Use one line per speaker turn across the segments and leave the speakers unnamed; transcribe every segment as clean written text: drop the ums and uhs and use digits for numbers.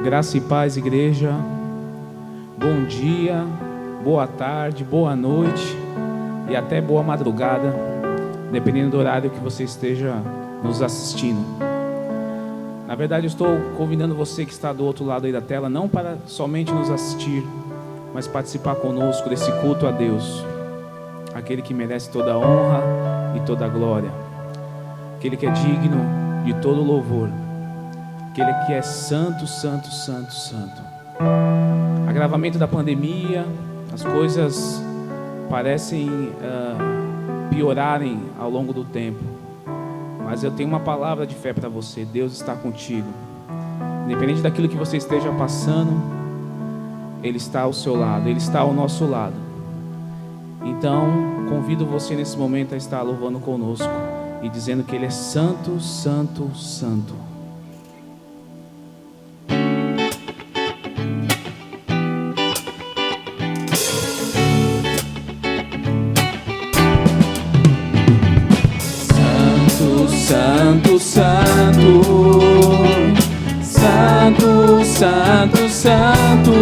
Graça e paz, igreja. Bom dia, boa tarde, boa noite e até boa madrugada, dependendo do horário que você esteja nos assistindo. Na verdade, eu estou convidando você que está do outro lado aí da tela, não para somente nos assistir, mas participar conosco desse culto a Deus, aquele que merece toda a honra e toda a glória, aquele que é digno de todo louvor, aquele que é santo, santo, santo, santo. Agravamento da pandemia, as coisas parecem piorarem ao longo do tempo, mas eu tenho uma palavra de fé para você. Deus está contigo, independente daquilo que você esteja passando, Ele está ao seu lado, Ele está ao nosso lado. Então, convido você nesse momento a estar louvando conosco e dizendo que Ele é santo, santo, santo. Santo, santo, santo, santo, santo,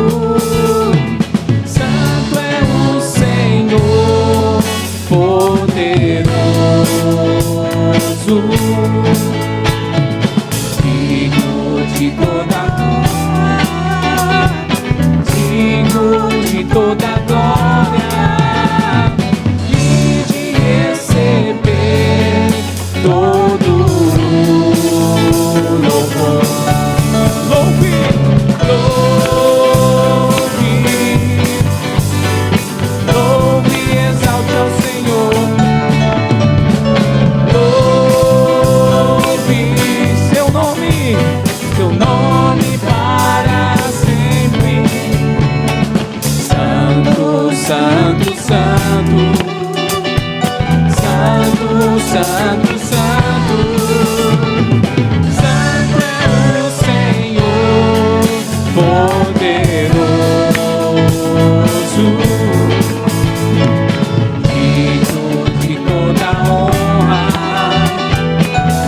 santo é o Senhor poderoso, digno de toda glória, digno de toda glória e de receber todo louvor. Louve, louve, louve e exalte ao Senhor. Louve seu nome para sempre. Santo, santo, santo, santo, santo, santo, santo é o Senhor poderoso, digno de toda honra,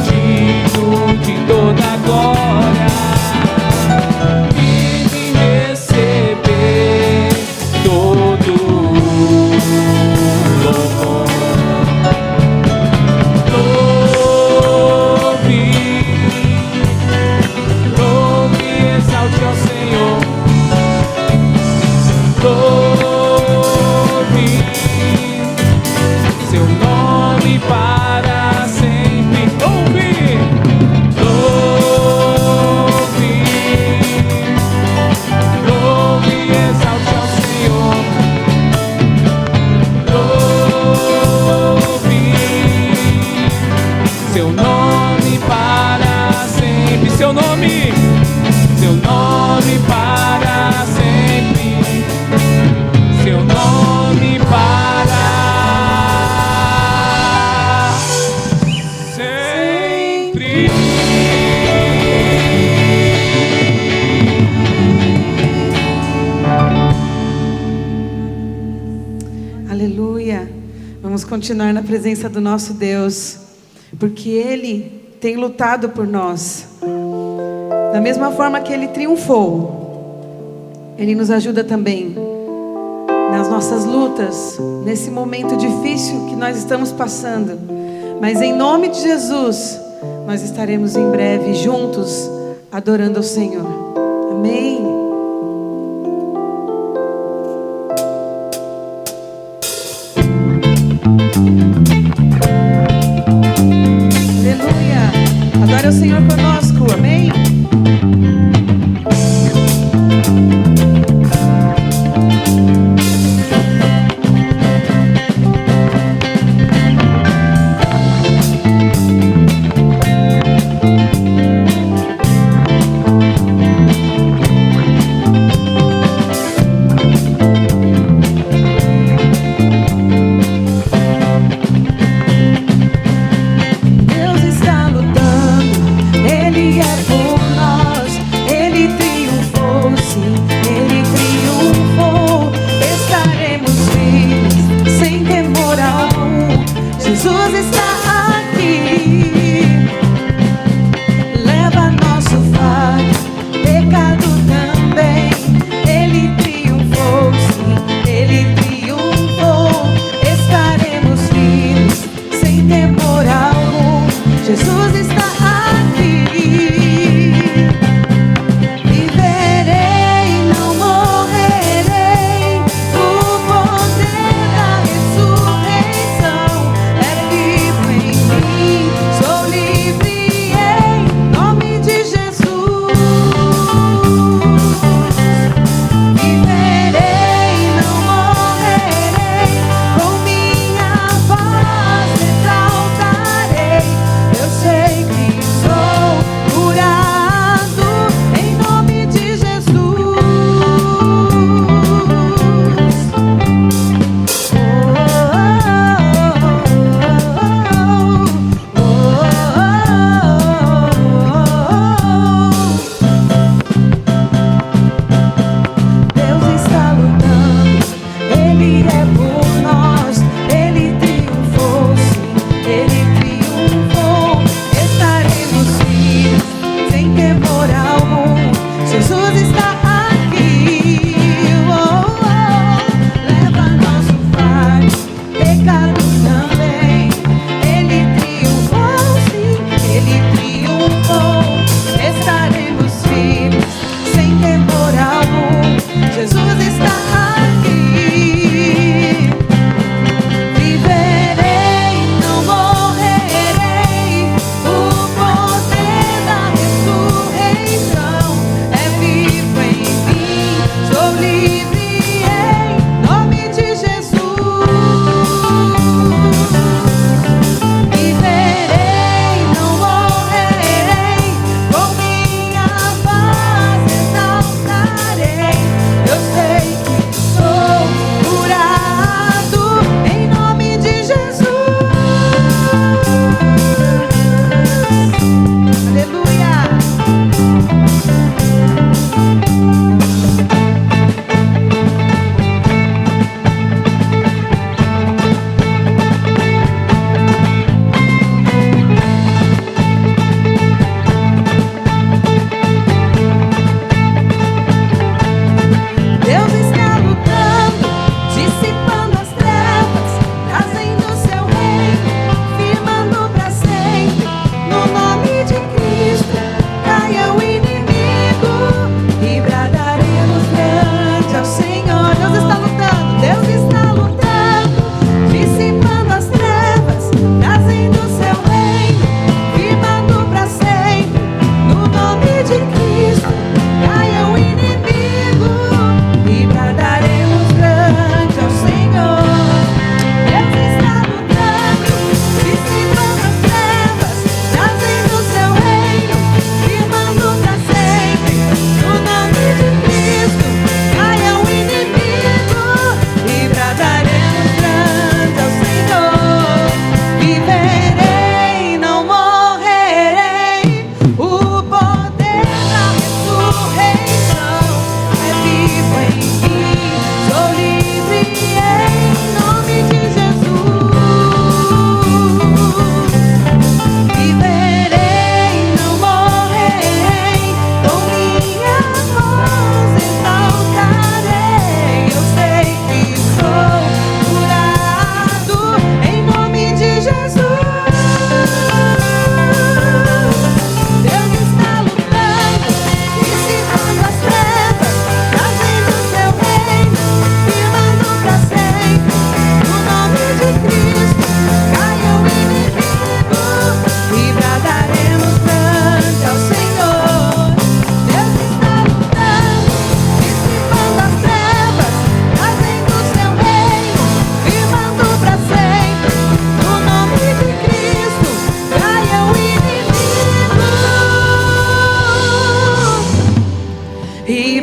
digno de toda glória e de receber todo louvor. Louve seu nome para sempre. Louve, louve, louve e exalte ao Senhor. Louve seu nome para sempre. Seu nome para sempre. Seu nome para sempre.
Aleluia. Vamos continuar na presença do nosso Deus, porque Ele tem lutado por nós. Da mesma forma que Ele triunfou, Ele nos ajuda também nas nossas lutas, nesse momento difícil que nós estamos passando. Mas em nome de Jesus, nós estaremos em breve juntos, adorando ao Senhor. Amém. Aleluia. Adore ao Senhor conosco. Amém.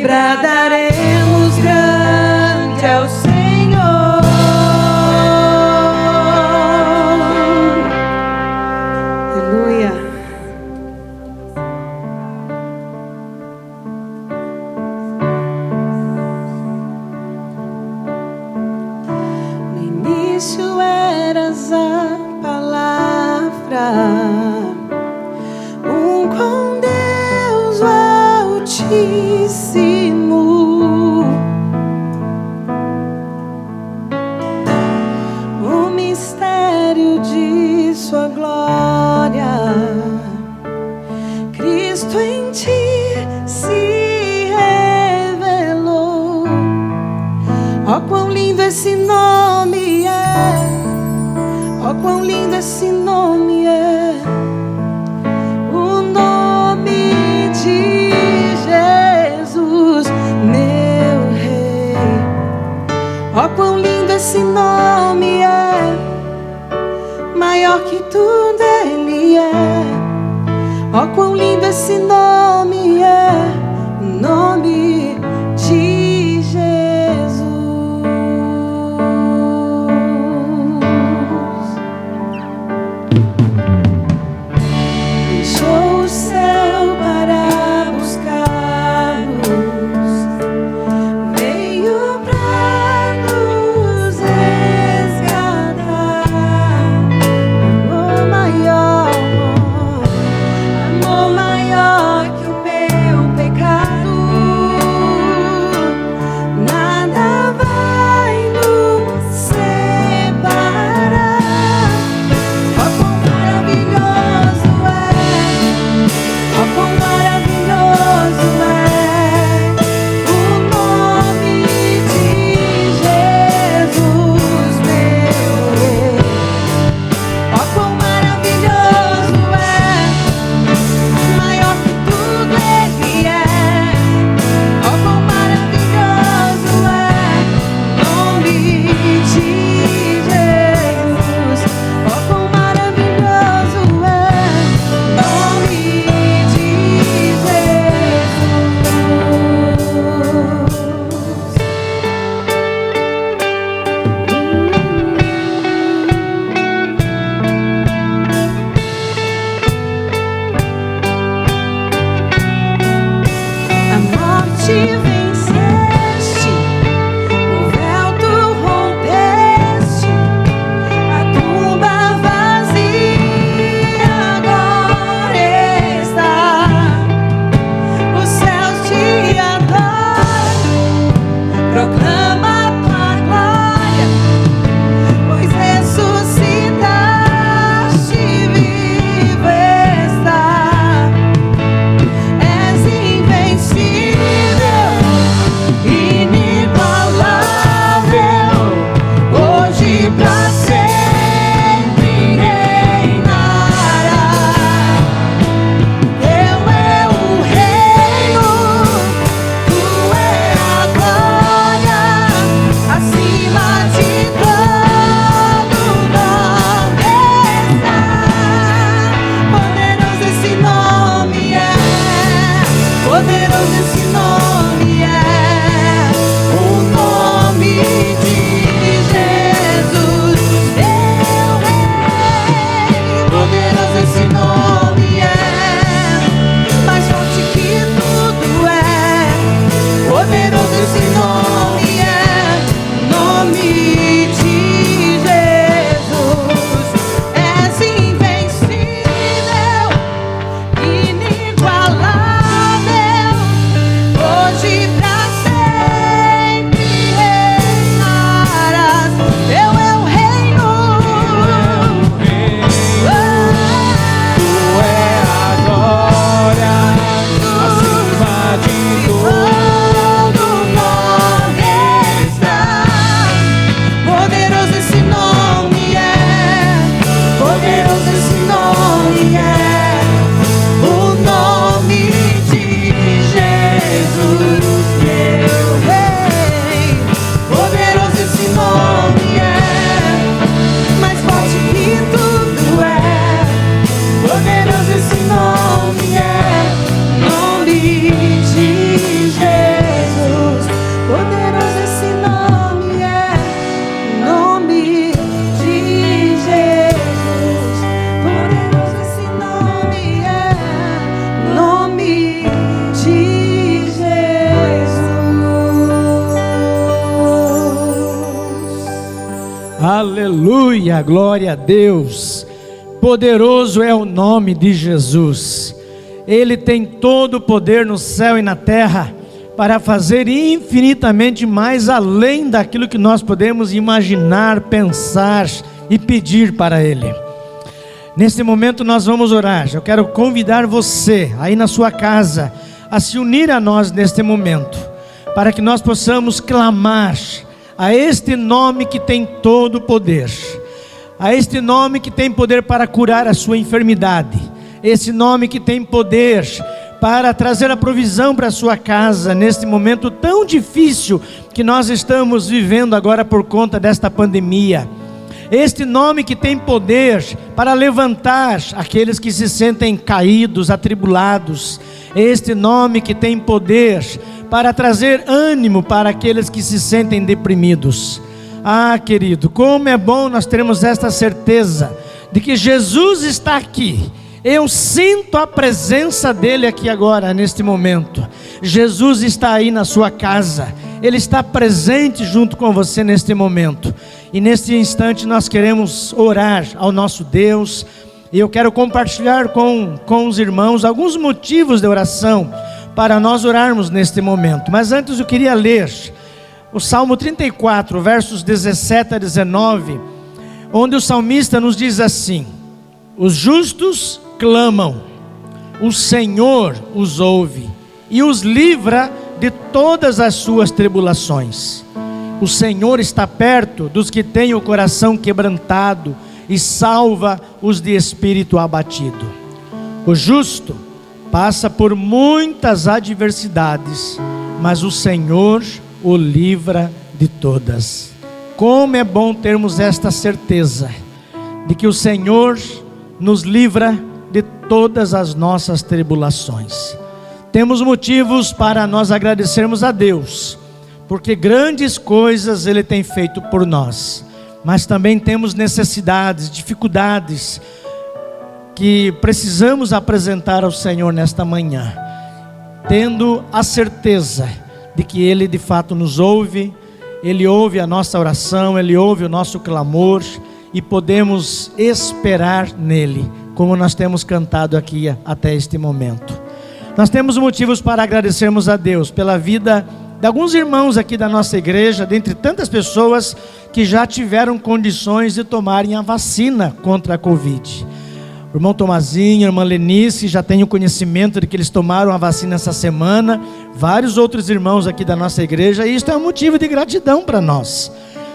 bradaremos grande ao Senhor. Aleluia. No início eras a palavra, com Deus Altíssimo, o mistério de sua glória, Cristo em ti se revelou. Ó, quão lindo esse nome é! Ó, quão lindo esse nome é! O nome de Jesus, meu Rei. Ó, quão lindo esse nome é! Maior que tudo Ele é. Ó, quão lindo esse nome é! O nome de Jesus. Deixou o céu para buscar-nos, veio para nos resgatar. Amor maior que o meu pecado, nada vai nos separar. Ó, quão maravilhoso é! Ó, quão maravilhoso é o nome de Jesus, meu Rei. Ó, quão maravilhoso é! Maior que tudo Ele é. Ó, quão maravilhoso é o nome de Jesus. Ó, quão maravilhoso é o nome de A morte venceste, o véu tu rompeste, a tumba vazia agora está. Os céus te adoram, proclama a tua glória, pois ressuscitaste, vivo está. És invencível, inigualável, hoje pra sempre reinará. Teu é o reino, tu é a glória, acima de todo nome está. Poderoso esse nome é, poderoso esse nome é, o nome de Jesus, meu Rei. Poderoso esse nome é, mais forte que tudo é. Poderoso esse nome é, nome de Jesus. És invencível, inigualável,
Aleluia, glória a Deus. Poderoso é o nome de Jesus. Ele tem todo o poder no céu e na terra para fazer infinitamente mais além daquilo que nós podemos imaginar, pensar e pedir para Ele. Nesse momento nós vamos orar. Eu quero convidar você aí na sua casa a se unir a nós neste momento, para que nós possamos clamar a este nome que tem todo o poder, a este nome que tem poder para curar a sua enfermidade, esse nome que tem poder para trazer a provisão para a sua casa, neste momento tão difícil que nós estamos vivendo agora por conta desta pandemia. Este nome que tem poder para levantar aqueles que se sentem caídos, atribulados. Este nome que tem poder para trazer ânimo para aqueles que se sentem deprimidos. Ah, querido, como é bom nós termos esta certeza de que Jesus está aqui. Eu sinto a presença dele aqui agora, neste momento. Jesus está aí na sua casa. Ele está presente junto com você neste momento. E neste instante nós queremos orar ao nosso Deus. E eu quero compartilhar com os irmãos alguns motivos de oração para nós orarmos neste momento. Mas antes eu queria ler o Salmo 34, versos 17 a 19, onde o salmista nos diz assim: os justos clamam, o Senhor os ouve e os livra de todas as suas tribulações. O Senhor está perto dos que têm o coração quebrantado e salva os de espírito abatido. O justo passa por muitas adversidades, mas o Senhor o livra de todas. Como é bom termos esta certeza de que o Senhor nos livra de todas as nossas tribulações. Temos motivos para nós agradecermos a Deus, porque grandes coisas Ele tem feito por nós. Mas também temos necessidades, dificuldades que precisamos apresentar ao Senhor nesta manhã, tendo a certeza de que Ele de fato nos ouve. Ele ouve a nossa oração, Ele ouve o nosso clamor, e podemos esperar nele, como nós temos cantado aqui até este momento. Nós temos motivos para agradecermos a Deus pela vida de alguns irmãos aqui da nossa igreja, dentre tantas pessoas que já tiveram condições de tomarem a vacina contra a Covid. O irmão Tomazinho, a irmã Lenice, já tenho conhecimento de que eles tomaram a vacina essa semana. Vários outros irmãos aqui da nossa igreja, e isto é um motivo de gratidão para nós.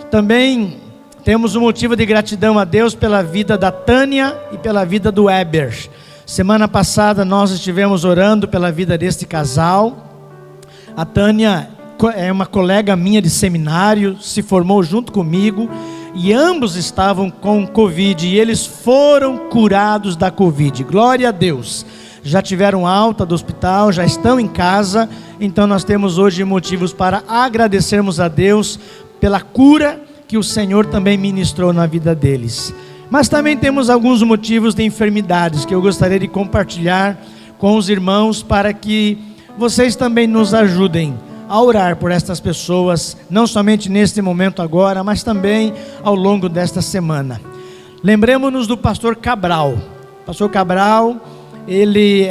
Também temos um motivo de gratidão a Deus pela vida da Tânia e pela vida do Weber. Semana passada nós estivemos orando pela vida deste casal. A Tânia é uma colega minha de seminário, se formou junto comigo, e ambos estavam com Covid, e eles foram curados da Covid, glória a Deus. Já tiveram alta do hospital, já estão em casa. Então nós temos hoje motivos para agradecermos a Deus pela cura que o Senhor também ministrou na vida deles. Mas também temos alguns motivos de enfermidades que eu gostaria de compartilhar com os irmãos, para que vocês também nos ajudem a orar por estas pessoas, não somente neste momento agora, mas também ao longo desta semana. Lembremos-nos do pastor Cabral. Pastor Cabral,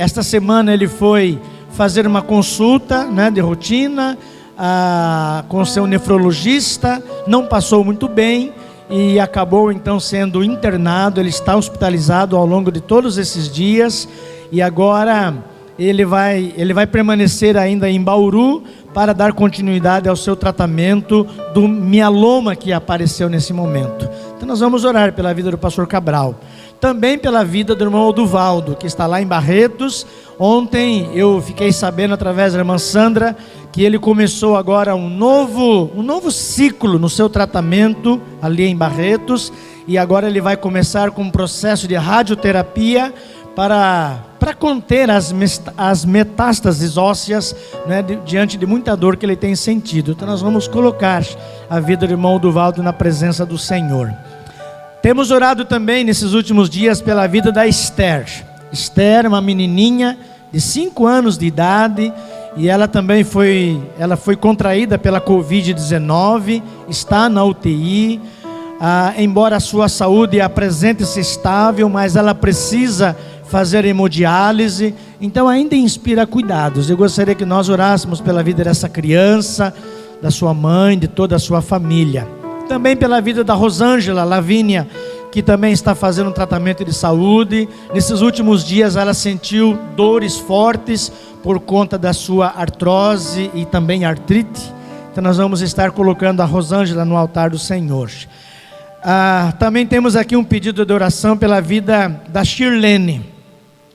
esta semana ele foi fazer uma consulta, de rotina com seu nefrologista, não passou muito bem e acabou então sendo internado. Ele está hospitalizado ao longo de todos esses dias, e agora ele vai permanecer ainda em Bauru para dar continuidade ao seu tratamento do mieloma que apareceu nesse momento. Então nós vamos orar pela vida do pastor Cabral, também pela vida do irmão Oduvaldo, que está lá em Barretos. Ontem eu fiquei sabendo através da irmã Sandra que ele começou agora um novo ciclo no seu tratamento ali em Barretos, e agora ele vai começar com um processo de radioterapia para conter as metástases ósseas, diante de muita dor que ele tem sentido. Então nós vamos colocar a vida do irmão Oduvaldo na presença do Senhor. Temos orado também nesses últimos dias pela vida da Esther. Esther, uma menininha de 5 anos de idade, e ela também foi contraída pela Covid-19, está na UTI. embora a sua saúde apresente-se estável, mas ela precisa fazer hemodiálise, então ainda inspira cuidados. Eu gostaria que nós orássemos pela vida dessa criança, da sua mãe, de toda a sua família. Também pela vida da Rosângela Lavínia, que também está fazendo um tratamento de saúde. Nesses últimos dias ela sentiu dores fortes por conta da sua artrose e também artrite. Então nós vamos estar colocando a Rosângela no altar do Senhor. Também temos aqui um pedido de oração pela vida da Shirlene.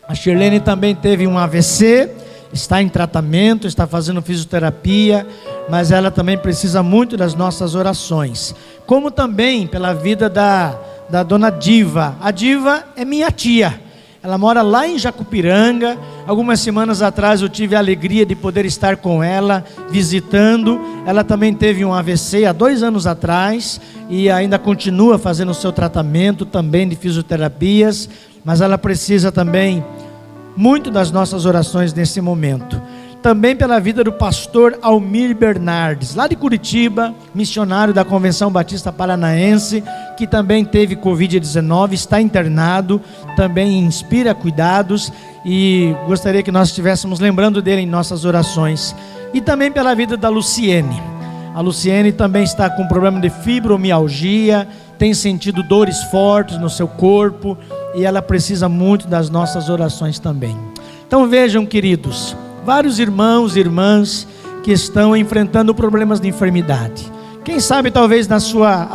A Shirlene também teve um AVC, está em tratamento, está fazendo fisioterapia, mas ela também precisa muito das nossas orações. Como também pela vida da dona Diva. A Diva é minha tia. Ela mora lá em Jacupiranga. Algumas semanas atrás eu tive a alegria de poder estar com ela, visitando. Ela também teve um AVC há 2 anos atrás e ainda continua fazendo o seu tratamento também de fisioterapias, mas ela precisa também muito das nossas orações nesse momento. Também pela vida do pastor Almir Bernardes, lá de Curitiba, missionário da Convenção Batista Paranaense, que também teve Covid-19, está internado, também inspira cuidados, e gostaria que nós estivéssemos lembrando dele em nossas orações. E também pela vida da Luciene. A Luciene também está com problema de fibromialgia, tem sentido dores fortes no seu corpo, e ela precisa muito das nossas orações também. Então vejam, queridos, vários irmãos e irmãs que estão enfrentando problemas de enfermidade. Quem sabe talvez na sua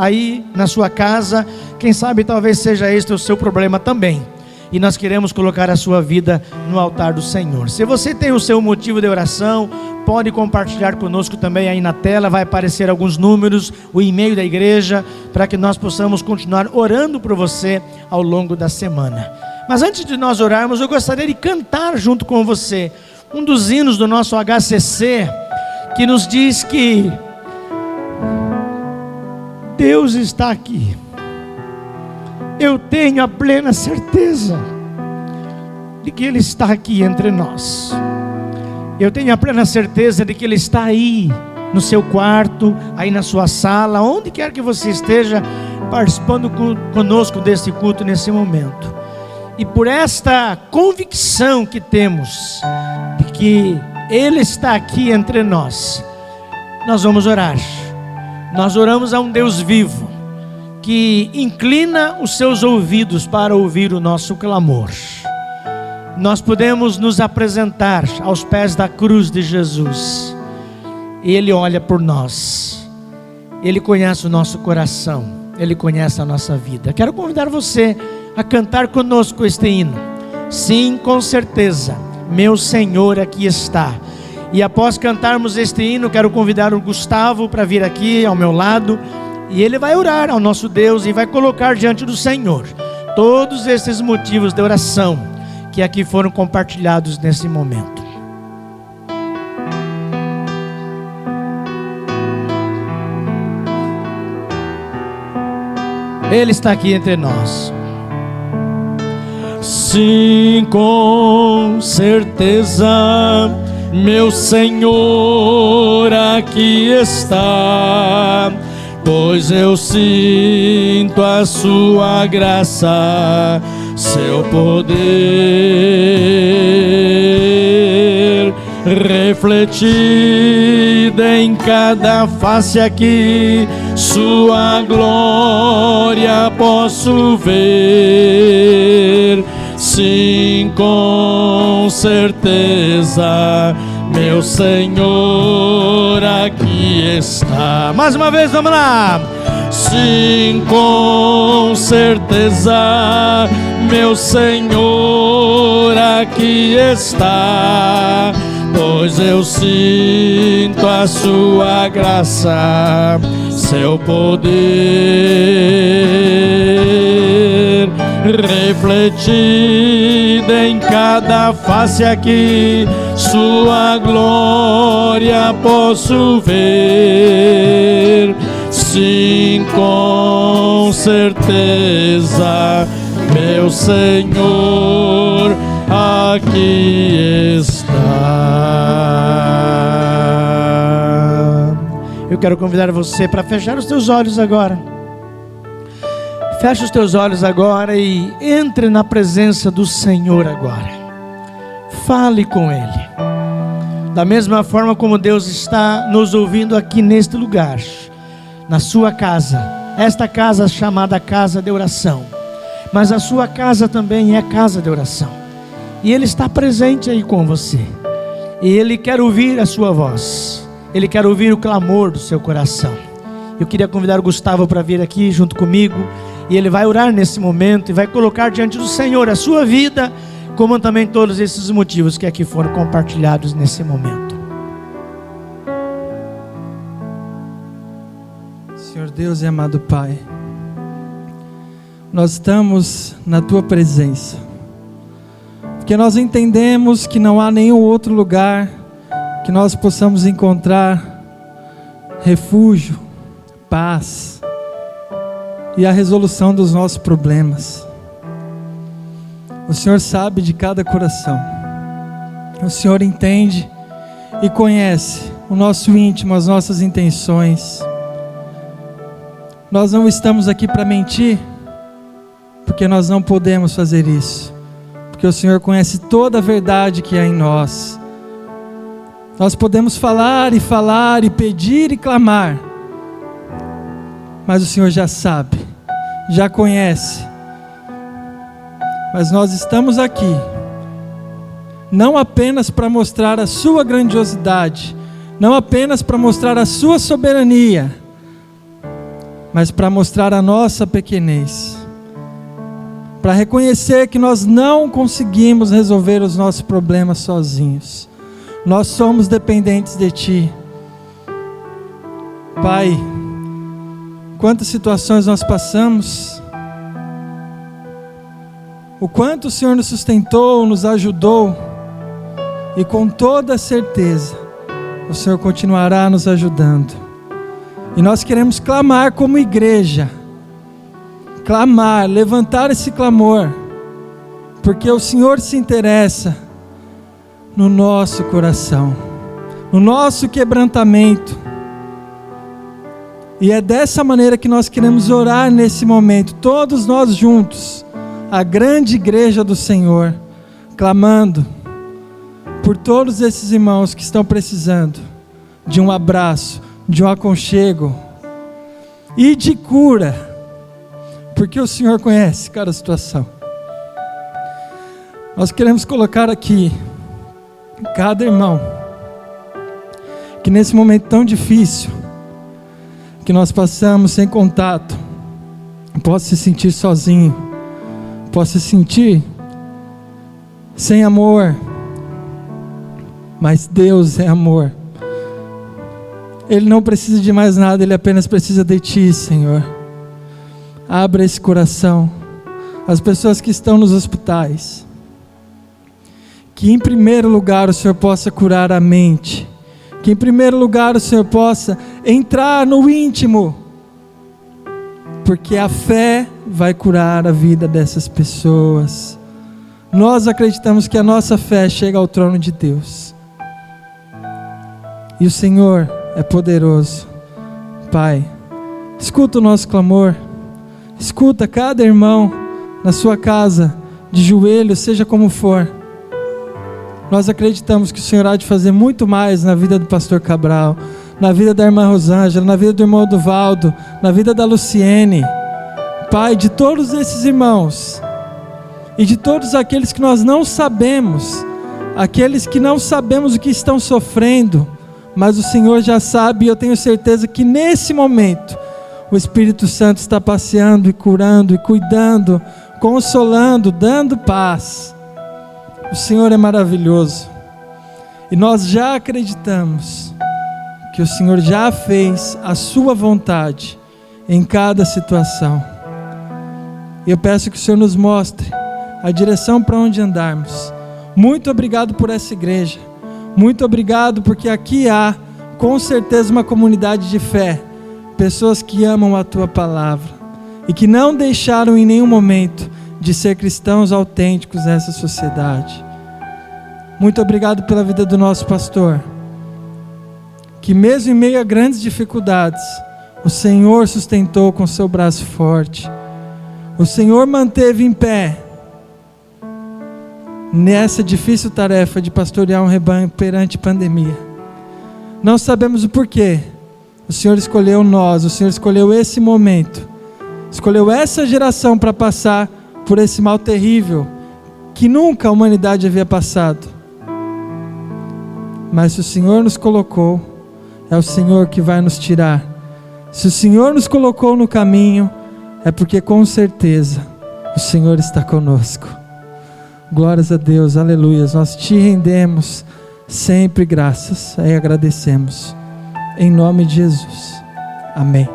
casa, quem sabe talvez seja este o seu problema também. E nós queremos colocar a sua vida no altar do Senhor. Se você tem o seu motivo de oração, pode compartilhar conosco também aí na tela. Vai aparecer alguns números, o e-mail da igreja, para que nós possamos continuar orando por você ao longo da semana. Mas antes de nós orarmos, eu gostaria de cantar junto com você um dos hinos do nosso HCC, que nos diz que Deus está aqui. Eu tenho a plena certeza de que Ele está aqui entre nós. Eu tenho a plena certeza de que Ele está aí no seu quarto, aí na sua sala, onde quer que você esteja participando conosco desse culto nesse momento. E por esta convicção que temos de que Ele está aqui entre nós, nós vamos orar. Nós oramos a um Deus vivo, que inclina os seus ouvidos para ouvir o nosso clamor. Nós podemos nos apresentar aos pés da cruz de Jesus. Ele olha por nós. Ele conhece o nosso coração. Ele conhece a nossa vida. Quero convidar você a cantar conosco este hino. Sim, com certeza, meu Senhor aqui está. E após cantarmos este hino, quero convidar o Gustavo para vir aqui ao meu lado. E ele vai orar ao nosso Deus e vai colocar diante do Senhor todos esses motivos de oração que aqui foram compartilhados nesse momento. Ele está aqui entre nós. Sim, com certeza, meu Senhor aqui está. Pois eu sinto a sua graça, seu poder, refletido em cada face aqui, sua glória posso ver. Sim, com certeza, meu Senhor aqui está. Mais uma vez, vamos lá. Sim, com certeza, meu Senhor aqui está. Pois eu sinto a sua graça, seu poder, refletido em cada face aqui, sua glória posso ver. Sim, com certeza, meu Senhor aqui está. Eu quero convidar você para fechar os teus olhos agora Feche os teus olhos agora e entre na presença do Senhor agora. Fale com Ele. Da mesma forma como Deus está nos ouvindo aqui neste lugar, na sua casa, esta casa chamada casa de oração, mas a sua casa também é casa de oração, e Ele está presente aí com você, e Ele quer ouvir a sua voz, Ele quer ouvir o clamor do seu coração. Eu queria convidar o Gustavo para vir aqui junto comigo, e ele vai orar nesse momento, e vai colocar diante do Senhor a sua vida, como também todos esses motivos que aqui foram compartilhados nesse momento.
Senhor Deus e amado Pai, nós estamos na Tua presença, porque nós entendemos que não há nenhum outro lugar que nós possamos encontrar refúgio, paz e a resolução dos nossos problemas. O Senhor sabe de cada coração, o Senhor entende e conhece o nosso íntimo, as nossas intenções. Nós não estamos aqui para mentir, porque nós não podemos fazer isso, porque o Senhor conhece toda a verdade que há em nós. Nós podemos falar e pedir e clamar, mas o Senhor já sabe, já conhece. Mas nós estamos aqui, não apenas para mostrar a sua grandiosidade, não apenas para mostrar a sua soberania, mas para mostrar a nossa pequenez, para reconhecer que nós não conseguimos resolver os nossos problemas sozinhos. Nós somos dependentes de Ti. Pai, quantas situações nós passamos, o quanto o Senhor nos sustentou, nos ajudou, e com toda certeza o Senhor continuará nos ajudando. E nós queremos clamar como igreja, clamar, levantar esse clamor, porque o Senhor se interessa no nosso coração, no nosso quebrantamento. E é dessa maneira que nós queremos orar nesse momento, todos nós juntos, a grande igreja do Senhor, clamando por todos esses irmãos que estão precisando de um abraço, de um aconchego e de cura, porque o Senhor conhece cada situação. Nós queremos colocar aqui cada irmão que nesse momento tão difícil que nós passamos sem contato, possa se sentir sozinho, possa se sentir sem amor, mas Deus é amor. Ele não precisa de mais nada, Ele apenas precisa de Ti, Senhor. Abra esse coração. As pessoas que estão nos hospitais, que em primeiro lugar o Senhor possa curar a mente, que em primeiro lugar o Senhor possa entrar no íntimo, porque a fé vai curar a vida dessas pessoas. Nós acreditamos que a nossa fé chega ao trono de Deus, e o Senhor é poderoso. Pai, escuta o nosso clamor, escuta cada irmão na sua casa, de joelhos, seja como for. Nós acreditamos que o Senhor há de fazer muito mais na vida do pastor Cabral, na vida da irmã Rosângela, na vida do irmão Duvaldo, na vida da Luciene. Pai, de todos esses irmãos, e de todos aqueles que nós não sabemos, aqueles que não sabemos o que estão sofrendo, mas o Senhor já sabe, e eu tenho certeza que nesse momento o Espírito Santo está passeando e curando e cuidando, consolando, dando paz. O Senhor é maravilhoso, e nós já acreditamos que o Senhor já fez a sua vontade em cada situação. E eu peço que o Senhor nos mostre a direção para onde andarmos. Muito obrigado por essa igreja, muito obrigado porque aqui há com certeza uma comunidade de fé, pessoas que amam a Tua palavra e que não deixaram em nenhum momento de ser cristãos autênticos nessa sociedade. Muito obrigado pela vida do nosso pastor, que mesmo em meio a grandes dificuldades, o Senhor sustentou com seu braço forte. o Senhor manteve em pé nessa difícil tarefa de pastorear um rebanho perante pandemia. Não sabemos o porquê. O Senhor escolheu nós, o Senhor escolheu esse momento, escolheu essa geração para passar por esse mal terrível que nunca a humanidade havia passado. Mas se o Senhor nos colocou, é o Senhor que vai nos tirar. Se o Senhor nos colocou no caminho, é porque com certeza o Senhor está conosco. Glórias a Deus, aleluias. Nós te rendemos sempre graças e agradecemos. Em nome de Jesus. Amém.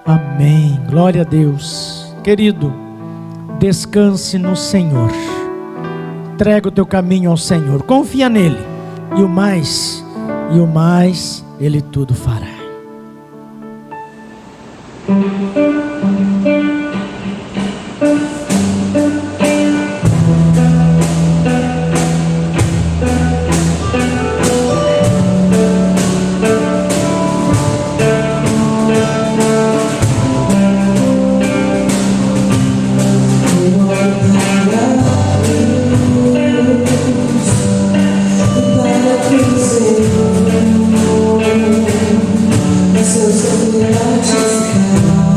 Amém. Glória a Deus. Querido, descanse no Senhor. Entrega o teu caminho ao Senhor. Confia nele. E o mais, Ele tudo fará.
Seus olhos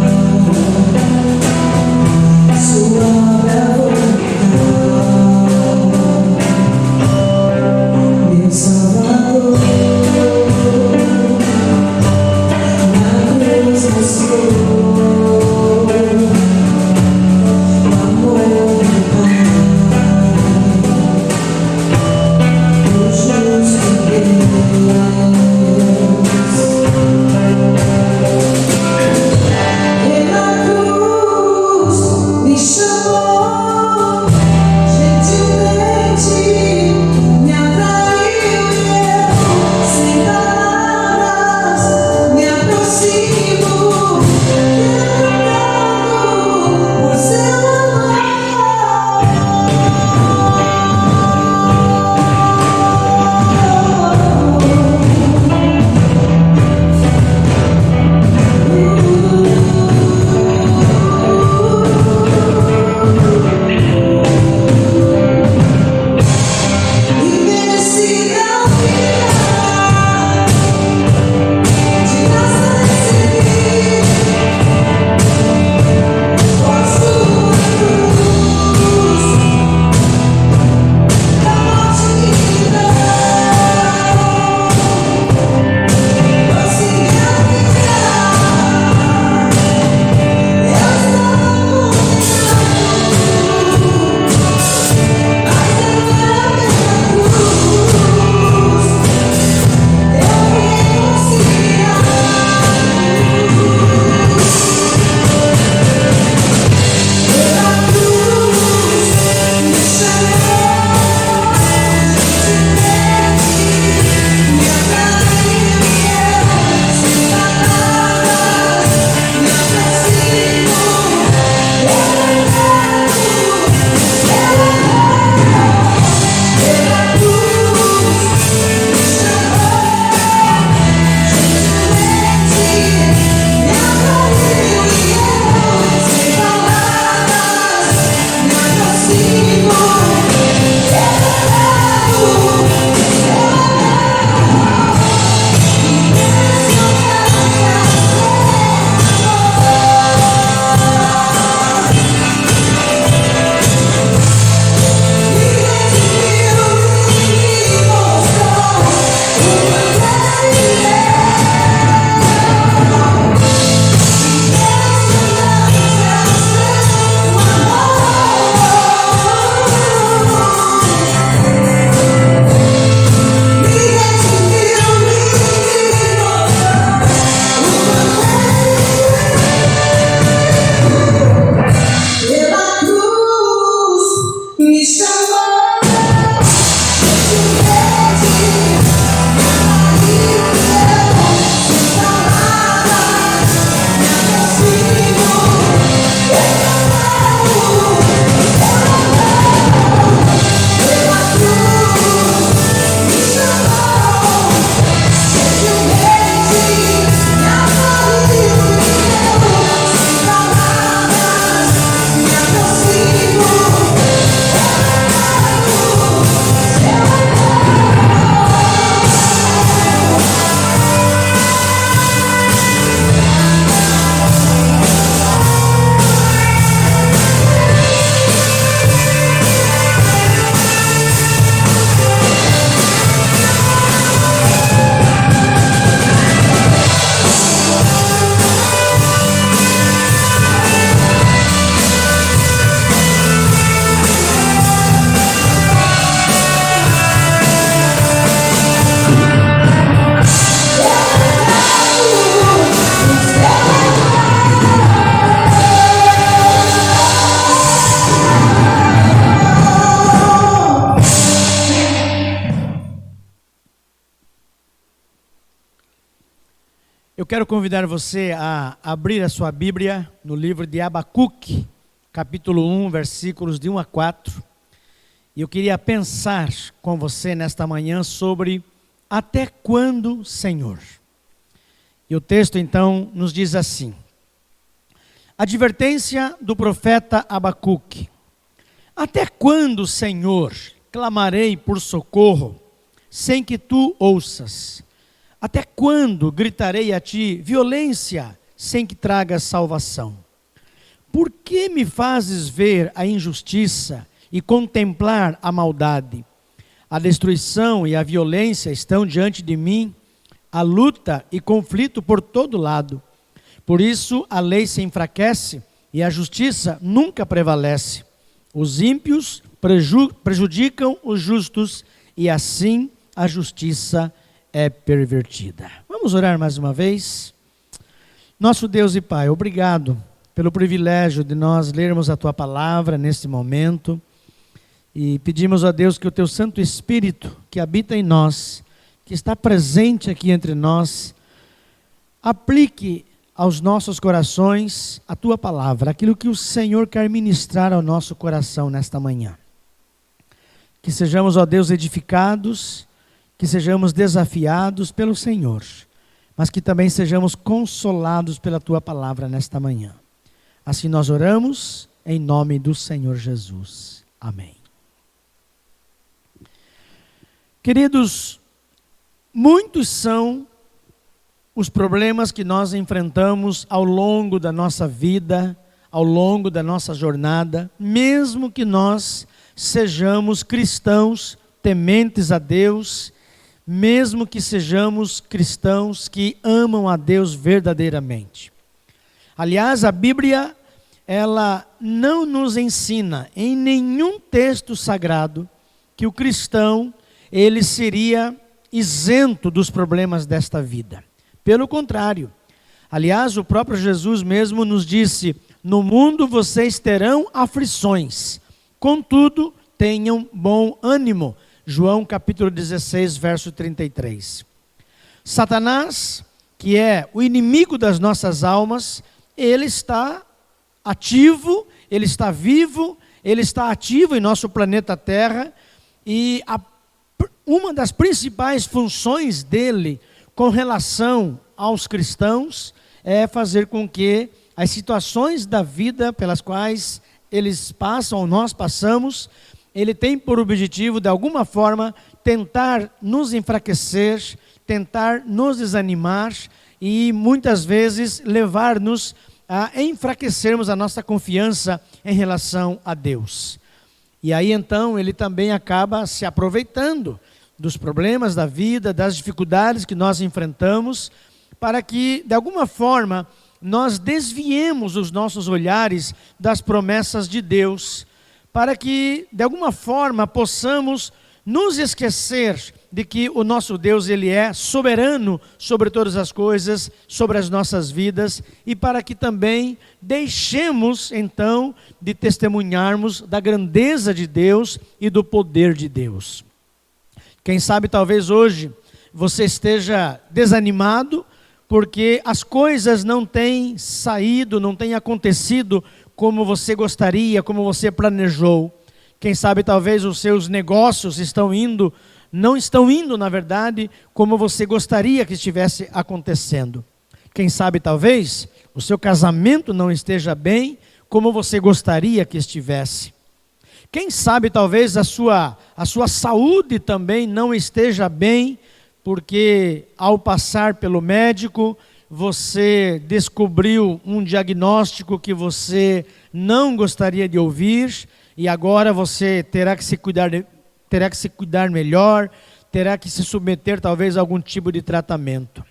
Eu quero convidar você a abrir a sua Bíblia no livro de Abacuque, capítulo 1, versículos de 1 a 4. E eu queria pensar com você nesta manhã sobre até quando, Senhor? E o texto então nos diz assim: advertência do profeta Abacuque. Até quando, Senhor, clamarei por socorro, sem que tu ouças? Até quando gritarei a ti violência, sem que tragas salvação? Por que me fazes ver a injustiça e contemplar a maldade? A destruição e a violência estão diante de mim, a luta e conflito por todo lado. Por isso a lei se enfraquece e a justiça nunca prevalece. Os ímpios prejudicam os justos e assim a justiça é pervertida. Vamos orar mais uma vez? Nosso Deus e Pai, obrigado pelo privilégio de nós lermos a Tua palavra neste momento. E pedimos a Deus que o Teu Santo Espírito, que habita em nós, que está presente aqui entre nós, aplique aos nossos corações a Tua palavra, aquilo que o Senhor quer ministrar ao nosso coração nesta manhã. Que sejamos, ó Deus, edificados, que sejamos desafiados pelo Senhor, mas que também sejamos consolados pela Tua palavra nesta manhã. Assim nós oramos, em nome do Senhor Jesus. Amém. Queridos, muitos são os problemas que nós enfrentamos ao longo da nossa vida, ao longo da nossa jornada, mesmo que nós sejamos cristãos tementes a Deus, mesmo que sejamos cristãos que amam a Deus verdadeiramente. Aliás, a Bíblia, ela não nos ensina em nenhum texto sagrado que o cristão ele seria isento dos problemas desta vida. Pelo contrário, aliás, o próprio Jesus mesmo nos disse: no mundo vocês terão aflições, contudo, tenham bom ânimo. João capítulo 16, verso 33. Satanás, que é o inimigo das nossas almas, ele está ativo, ele está vivo, ele está ativo em nosso planeta Terra, e uma das principais funções dele com relação aos cristãos é fazer com que as situações da vida pelas quais eles passam, ou nós passamos, ele tem por objetivo, de alguma forma, tentar nos enfraquecer, tentar nos desanimar e muitas vezes levar-nos a enfraquecermos a nossa confiança em relação a Deus. E aí então ele também acaba se aproveitando dos problemas da vida, das dificuldades que nós enfrentamos, para que, de alguma forma, nós desviemos os nossos olhares das promessas de Deus, para que, de alguma forma, possamos nos esquecer de que o nosso Deus, Ele é soberano sobre todas as coisas, sobre as nossas vidas, e para que também deixemos, então, de testemunharmos da grandeza de Deus e do poder de Deus. Quem sabe talvez hoje você esteja desanimado porque as coisas não têm saído, não têm acontecido como você gostaria, como você planejou. Quem sabe talvez os seus negócios não estão indo na verdade como você gostaria que estivesse acontecendo. Quem sabe talvez o seu casamento não esteja bem como você gostaria que estivesse. Quem sabe talvez a sua saúde também não esteja bem, porque ao passar pelo médico, você descobriu um diagnóstico que você não gostaria de ouvir, e agora você terá que se cuidar melhor, terá que se submeter talvez a algum tipo de tratamento.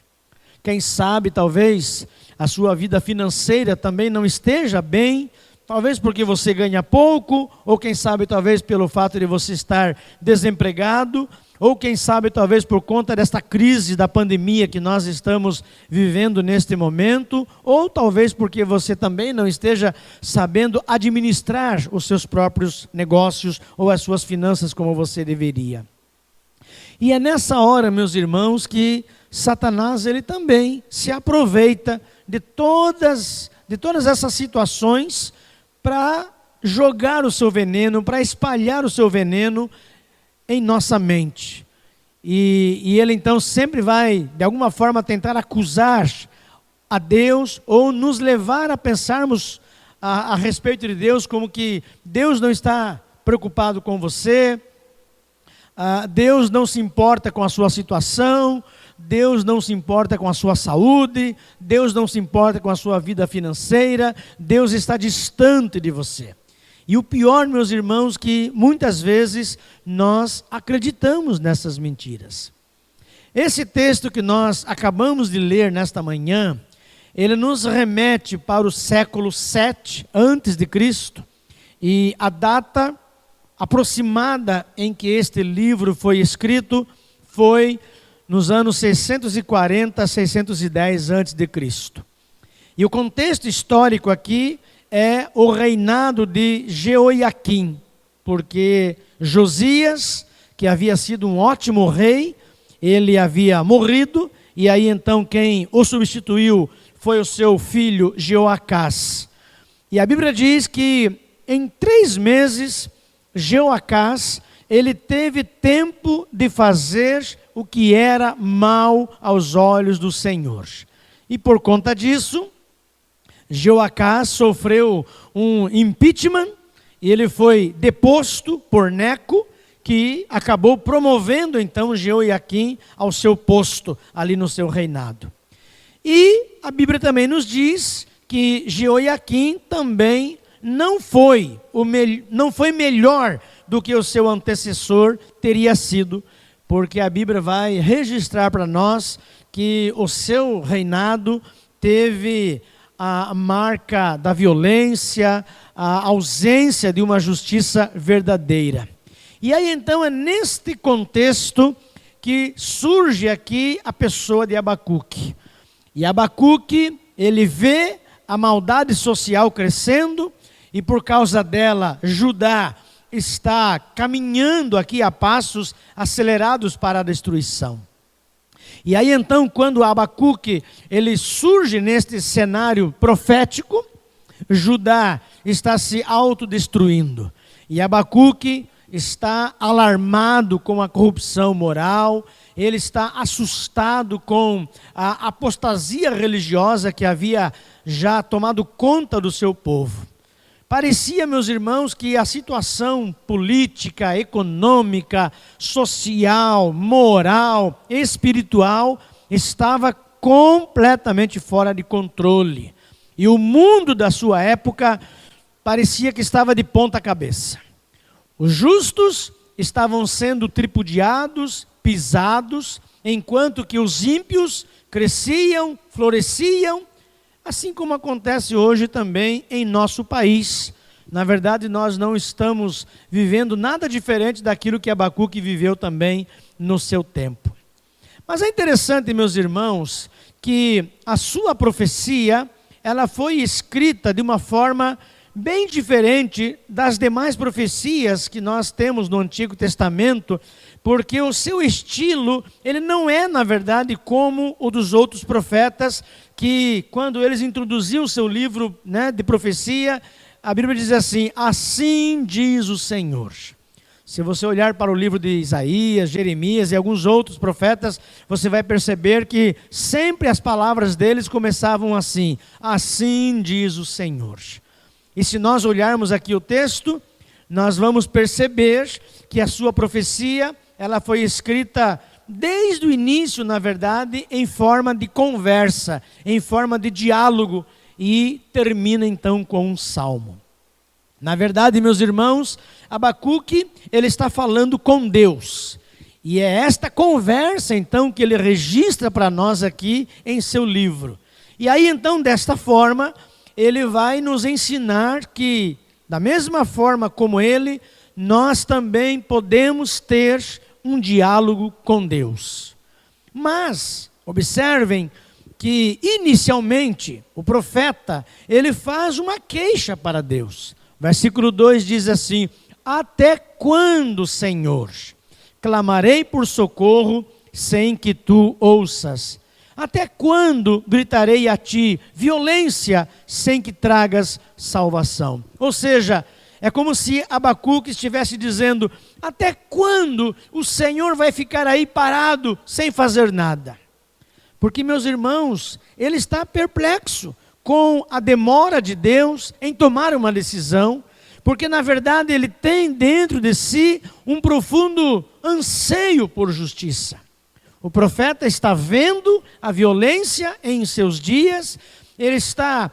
Quem sabe talvez a sua vida financeira também não esteja bem, talvez porque você ganha pouco, ou quem sabe talvez pelo fato de você estar desempregado, ou quem sabe talvez por conta desta crise da pandemia que nós estamos vivendo neste momento, ou talvez porque você também não esteja sabendo administrar os seus próprios negócios ou as suas finanças como você deveria. E é nessa hora, meus irmãos, que Satanás ele também se aproveita de todas essas situações para jogar o seu veneno, para espalhar o seu veneno em nossa mente. E ele então sempre vai, de alguma forma, tentar acusar a Deus ou nos levar a pensarmos a respeito de Deus como que Deus não está preocupado com você, Deus não se importa com a sua situação, Deus não se importa com a sua saúde, Deus não se importa com a sua vida financeira, Deus está distante de você. E o pior, meus irmãos, que muitas vezes nós acreditamos nessas mentiras. Esse texto que nós acabamos de ler nesta manhã, ele nos remete para o século 7 antes de Cristo, e a data aproximada em que este livro foi escrito foi nos anos 640 a 610 antes de Cristo. E o contexto histórico aqui é o reinado de Jeoiaquim, porque Josias, que havia sido um ótimo rei, ele havia morrido, e aí então quem o substituiu foi o seu filho Jeoacás. E a Bíblia diz que em 3 meses, Jeoacás, ele teve tempo de fazer o que era mal aos olhos do Senhor. E por conta disso, Jeoacás sofreu um impeachment, e ele foi deposto por Neco, que acabou promovendo então Jeoiaquim ao seu posto ali no seu reinado. E a Bíblia também nos diz que Jeoiaquim também não foi melhor do que o seu antecessor teria sido, porque a Bíblia vai registrar para nós que o seu reinado teve a marca da violência, a ausência de uma justiça verdadeira. E aí então é neste contexto que surge aqui a pessoa de Abacuque. E Abacuque, ele vê a maldade social crescendo, e por causa dela, Judá está caminhando aqui a passos acelerados para a destruição. E aí então, quando Abacuque ele surge neste cenário profético, Judá está se autodestruindo. E Abacuque está alarmado com a corrupção moral, ele está assustado com a apostasia religiosa que havia já tomado conta do seu povo. Parecia, meus irmãos, que a situação política, econômica, social, moral, espiritual estava completamente fora de controle. E o mundo da sua época parecia que estava de ponta cabeça. Os justos estavam sendo tripudiados, pisados, enquanto que os ímpios cresciam, floresciam, assim como acontece hoje também em nosso país. Na verdade, nós não estamos vivendo nada diferente daquilo que Abacuque viveu também no seu tempo. Mas é interessante, meus irmãos, que a sua profecia, ela foi escrita de uma forma bem diferente das demais profecias que nós temos no Antigo Testamento, porque o seu estilo, ele não é, na verdade, como o dos outros profetas, que quando eles introduziam o seu livro, de profecia, a Bíblia diz assim: assim diz o Senhor. Se você olhar para o livro de Isaías, Jeremias e alguns outros profetas, você vai perceber que sempre as palavras deles começavam assim: assim diz o Senhor. E se nós olharmos aqui o texto, nós vamos perceber que a sua profecia, ela foi escrita desde o início, na verdade, em forma de conversa, em forma de diálogo, e termina então com um salmo. Na verdade, meus irmãos, Abacuque, ele está falando com Deus. E é esta conversa, então, que ele registra para nós aqui em seu livro. E aí, então, desta forma, ele vai nos ensinar que, da mesma forma como ele, nós também podemos ter um diálogo com Deus. Mas, observem que, inicialmente, o profeta, ele faz uma queixa para Deus. Versículo 2 diz assim: até quando, Senhor, clamarei por socorro, sem que tu ouças? Até quando gritarei a ti violência sem que tragas salvação? Ou seja, é como se Abacuque estivesse dizendo: até quando o Senhor vai ficar aí parado sem fazer nada? Porque, meus irmãos, ele está perplexo com a demora de Deus em tomar uma decisão, porque na verdade ele tem dentro de si um profundo anseio por justiça. O profeta está vendo a violência em seus dias, ele está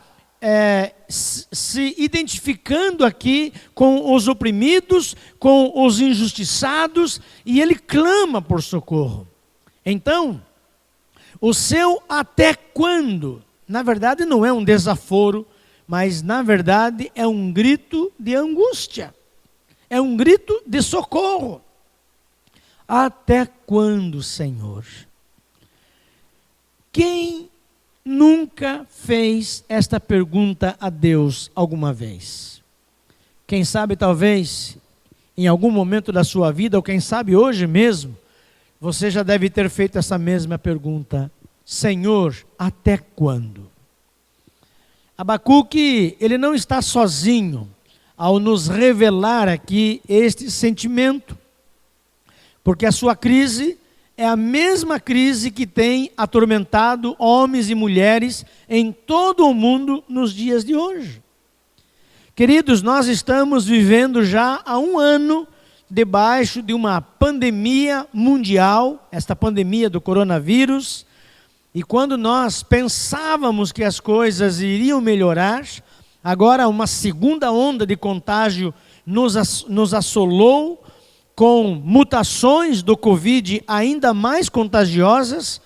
se identificando aqui com os oprimidos, com os injustiçados, e ele clama por socorro. Então, o seu até quando, na verdade não é um desaforo, mas na verdade é um grito de angústia, é um grito de socorro. Até quando, Senhor? Quem nunca fez esta pergunta a Deus alguma vez? Quem sabe talvez em algum momento da sua vida, ou quem sabe hoje mesmo, você já deve ter feito essa mesma pergunta: Senhor, até quando? Abacuque, ele não está sozinho ao nos revelar aqui este sentimento, porque a sua crise é a mesma crise que tem atormentado homens e mulheres em todo o mundo nos dias de hoje. Queridos, nós estamos vivendo já há um ano debaixo de uma pandemia mundial, esta pandemia do coronavírus, e quando nós pensávamos que as coisas iriam melhorar, agora uma segunda onda de contágio nos assolou, com mutações do Covid ainda mais contagiosas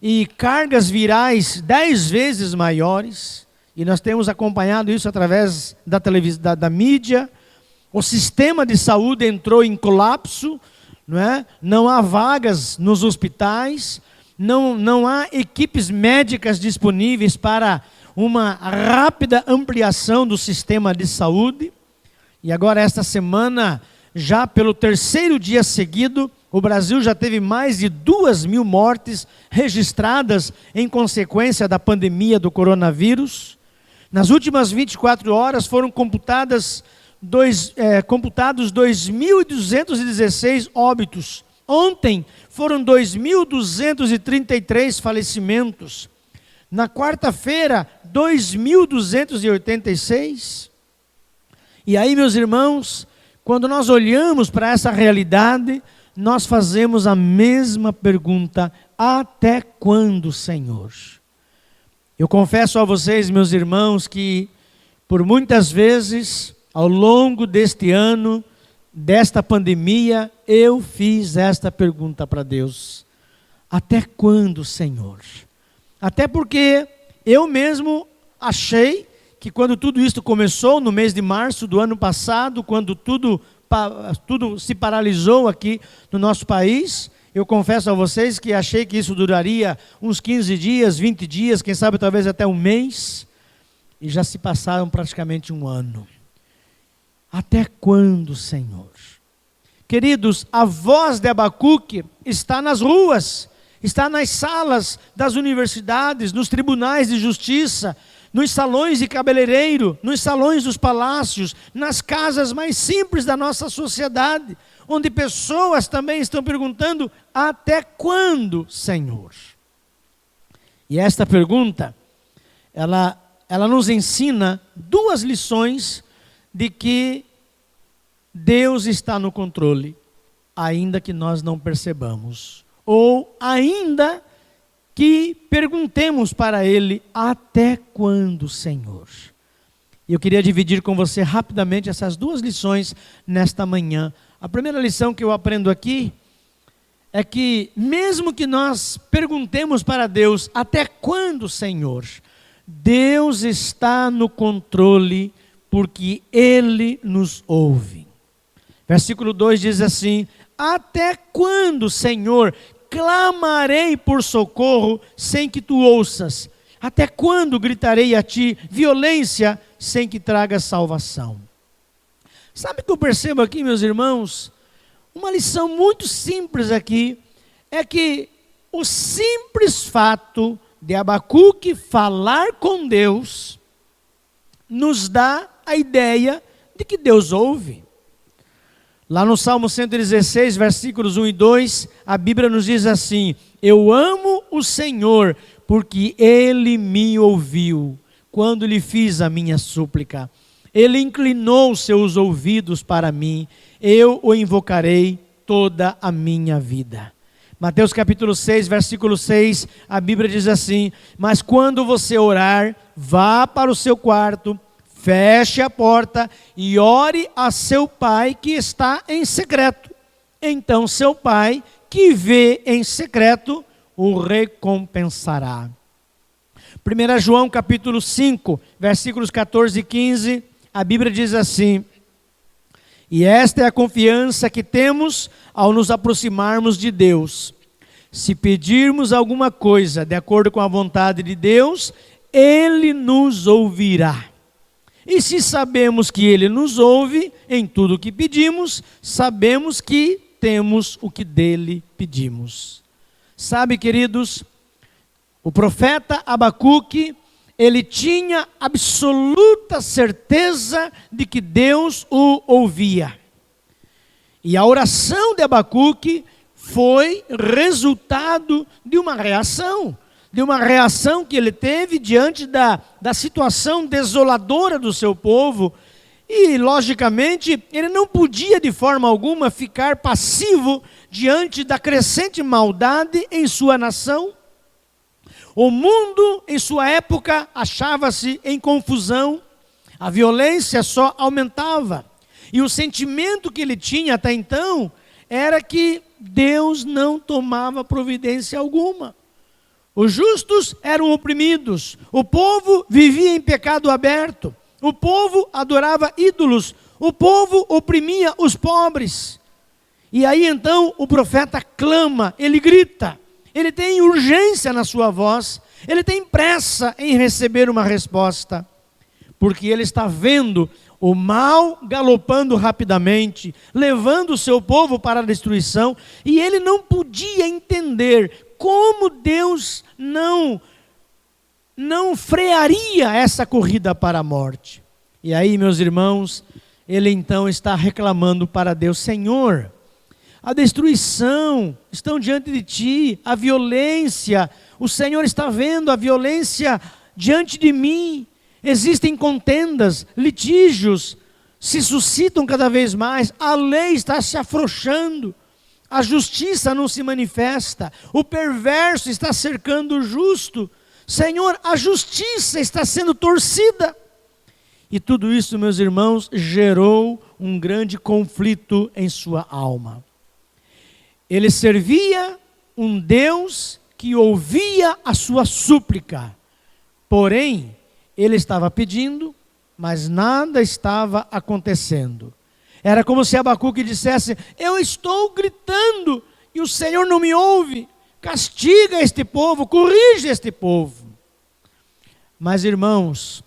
e cargas virais 10 vezes maiores, e nós temos acompanhado isso através da televisão, da mídia. O sistema de saúde entrou em colapso, não é? Não há vagas nos hospitais, não há equipes médicas disponíveis para uma rápida ampliação do sistema de saúde. E agora esta semana, já pelo terceiro dia seguido, o Brasil já teve mais de 2.000 mortes registradas em consequência da pandemia do coronavírus. Nas últimas 24 horas foram computados 2.216 óbitos. Ontem foram 2.233 falecimentos. Na quarta-feira, 2.286. E aí, meus irmãos, quando nós olhamos para essa realidade, nós fazemos a mesma pergunta: até quando, Senhor? Eu confesso a vocês, meus irmãos, que por muitas vezes, ao longo deste ano, desta pandemia, eu fiz esta pergunta para Deus: até quando, Senhor? Até porque eu mesmo achei que quando tudo isso começou, no mês de março do ano passado, quando tudo se paralisou aqui no nosso país, eu confesso a vocês que achei que isso duraria uns 15 dias, 20 dias, quem sabe talvez até um mês, e já se passaram praticamente um ano. Até quando, Senhor? Queridos, a voz de Abacuque está nas ruas, está nas salas das universidades, nos tribunais de justiça, nos salões de cabeleireiro, nos salões dos palácios, nas casas mais simples da nossa sociedade, onde pessoas também estão perguntando: até quando, Senhor? E esta pergunta, ela nos ensina duas lições de que Deus está no controle, ainda que nós não percebamos, ou ainda que perguntemos para Ele: até quando, Senhor? E eu queria dividir com você rapidamente essas duas lições nesta manhã. A primeira lição que eu aprendo aqui é que mesmo que nós perguntemos para Deus: até quando, Senhor? Deus está no controle, porque Ele nos ouve. Versículo 2 diz assim: até quando, Senhor, clamarei por socorro sem que tu ouças? Até quando gritarei a ti violência sem que traga salvação? Sabe o que eu percebo aqui, meus irmãos? Uma lição muito simples aqui é que o simples fato de Abacuque falar com Deus nos dá a ideia de que Deus ouve. Lá no Salmo 116, versículos 1 e 2, a Bíblia nos diz assim: eu amo o Senhor, porque Ele me ouviu, quando lhe fiz a minha súplica. Ele inclinou seus ouvidos para mim, eu o invocarei toda a minha vida. Mateus capítulo 6, versículo 6, a Bíblia diz assim: mas quando você orar, vá para o seu quarto, feche a porta e ore a seu pai que está em secreto. Então seu pai, que vê em secreto, o recompensará. 1 João capítulo 5, versículos 14 e 15, a Bíblia diz assim: e esta é a confiança que temos ao nos aproximarmos de Deus. Se pedirmos alguma coisa de acordo com a vontade de Deus, Ele nos ouvirá. E se sabemos que Ele nos ouve em tudo o que pedimos, sabemos que temos o que dele pedimos. Sabe, queridos, o profeta Abacuque, ele tinha absoluta certeza de que Deus o ouvia. E a oração de Abacuque foi resultado de uma reação que ele teve diante da situação desoladora do seu povo. E, logicamente, ele não podia de forma alguma ficar passivo diante da crescente maldade em sua nação. O mundo, em sua época, achava-se em confusão, a violência só aumentava. E o sentimento que ele tinha até então era que Deus não tomava providência alguma. Os justos eram oprimidos, o povo vivia em pecado aberto, o povo adorava ídolos, o povo oprimia os pobres. E aí então o profeta clama, ele grita, ele tem urgência na sua voz, ele tem pressa em receber uma resposta, porque ele está vendo o mal galopando rapidamente, levando o seu povo para a destruição, e ele não podia entender como Deus não frearia essa corrida para a morte. E aí, meus irmãos, ele então está reclamando para Deus: Senhor, a destruição estão diante de ti, a violência, o Senhor está vendo a violência diante de mim, existem contendas, litígios, se suscitam cada vez mais, a lei está se afrouxando, a justiça não se manifesta, o perverso está cercando o justo, Senhor, a justiça está sendo torcida. E tudo isso, meus irmãos, gerou um grande conflito em sua alma. Ele servia um Deus que ouvia a sua súplica, porém, ele estava pedindo, mas nada estava acontecendo. Era como se Abacuque dissesse: eu estou gritando e o Senhor não me ouve, castiga este povo, corrige este povo. Mas, irmãos,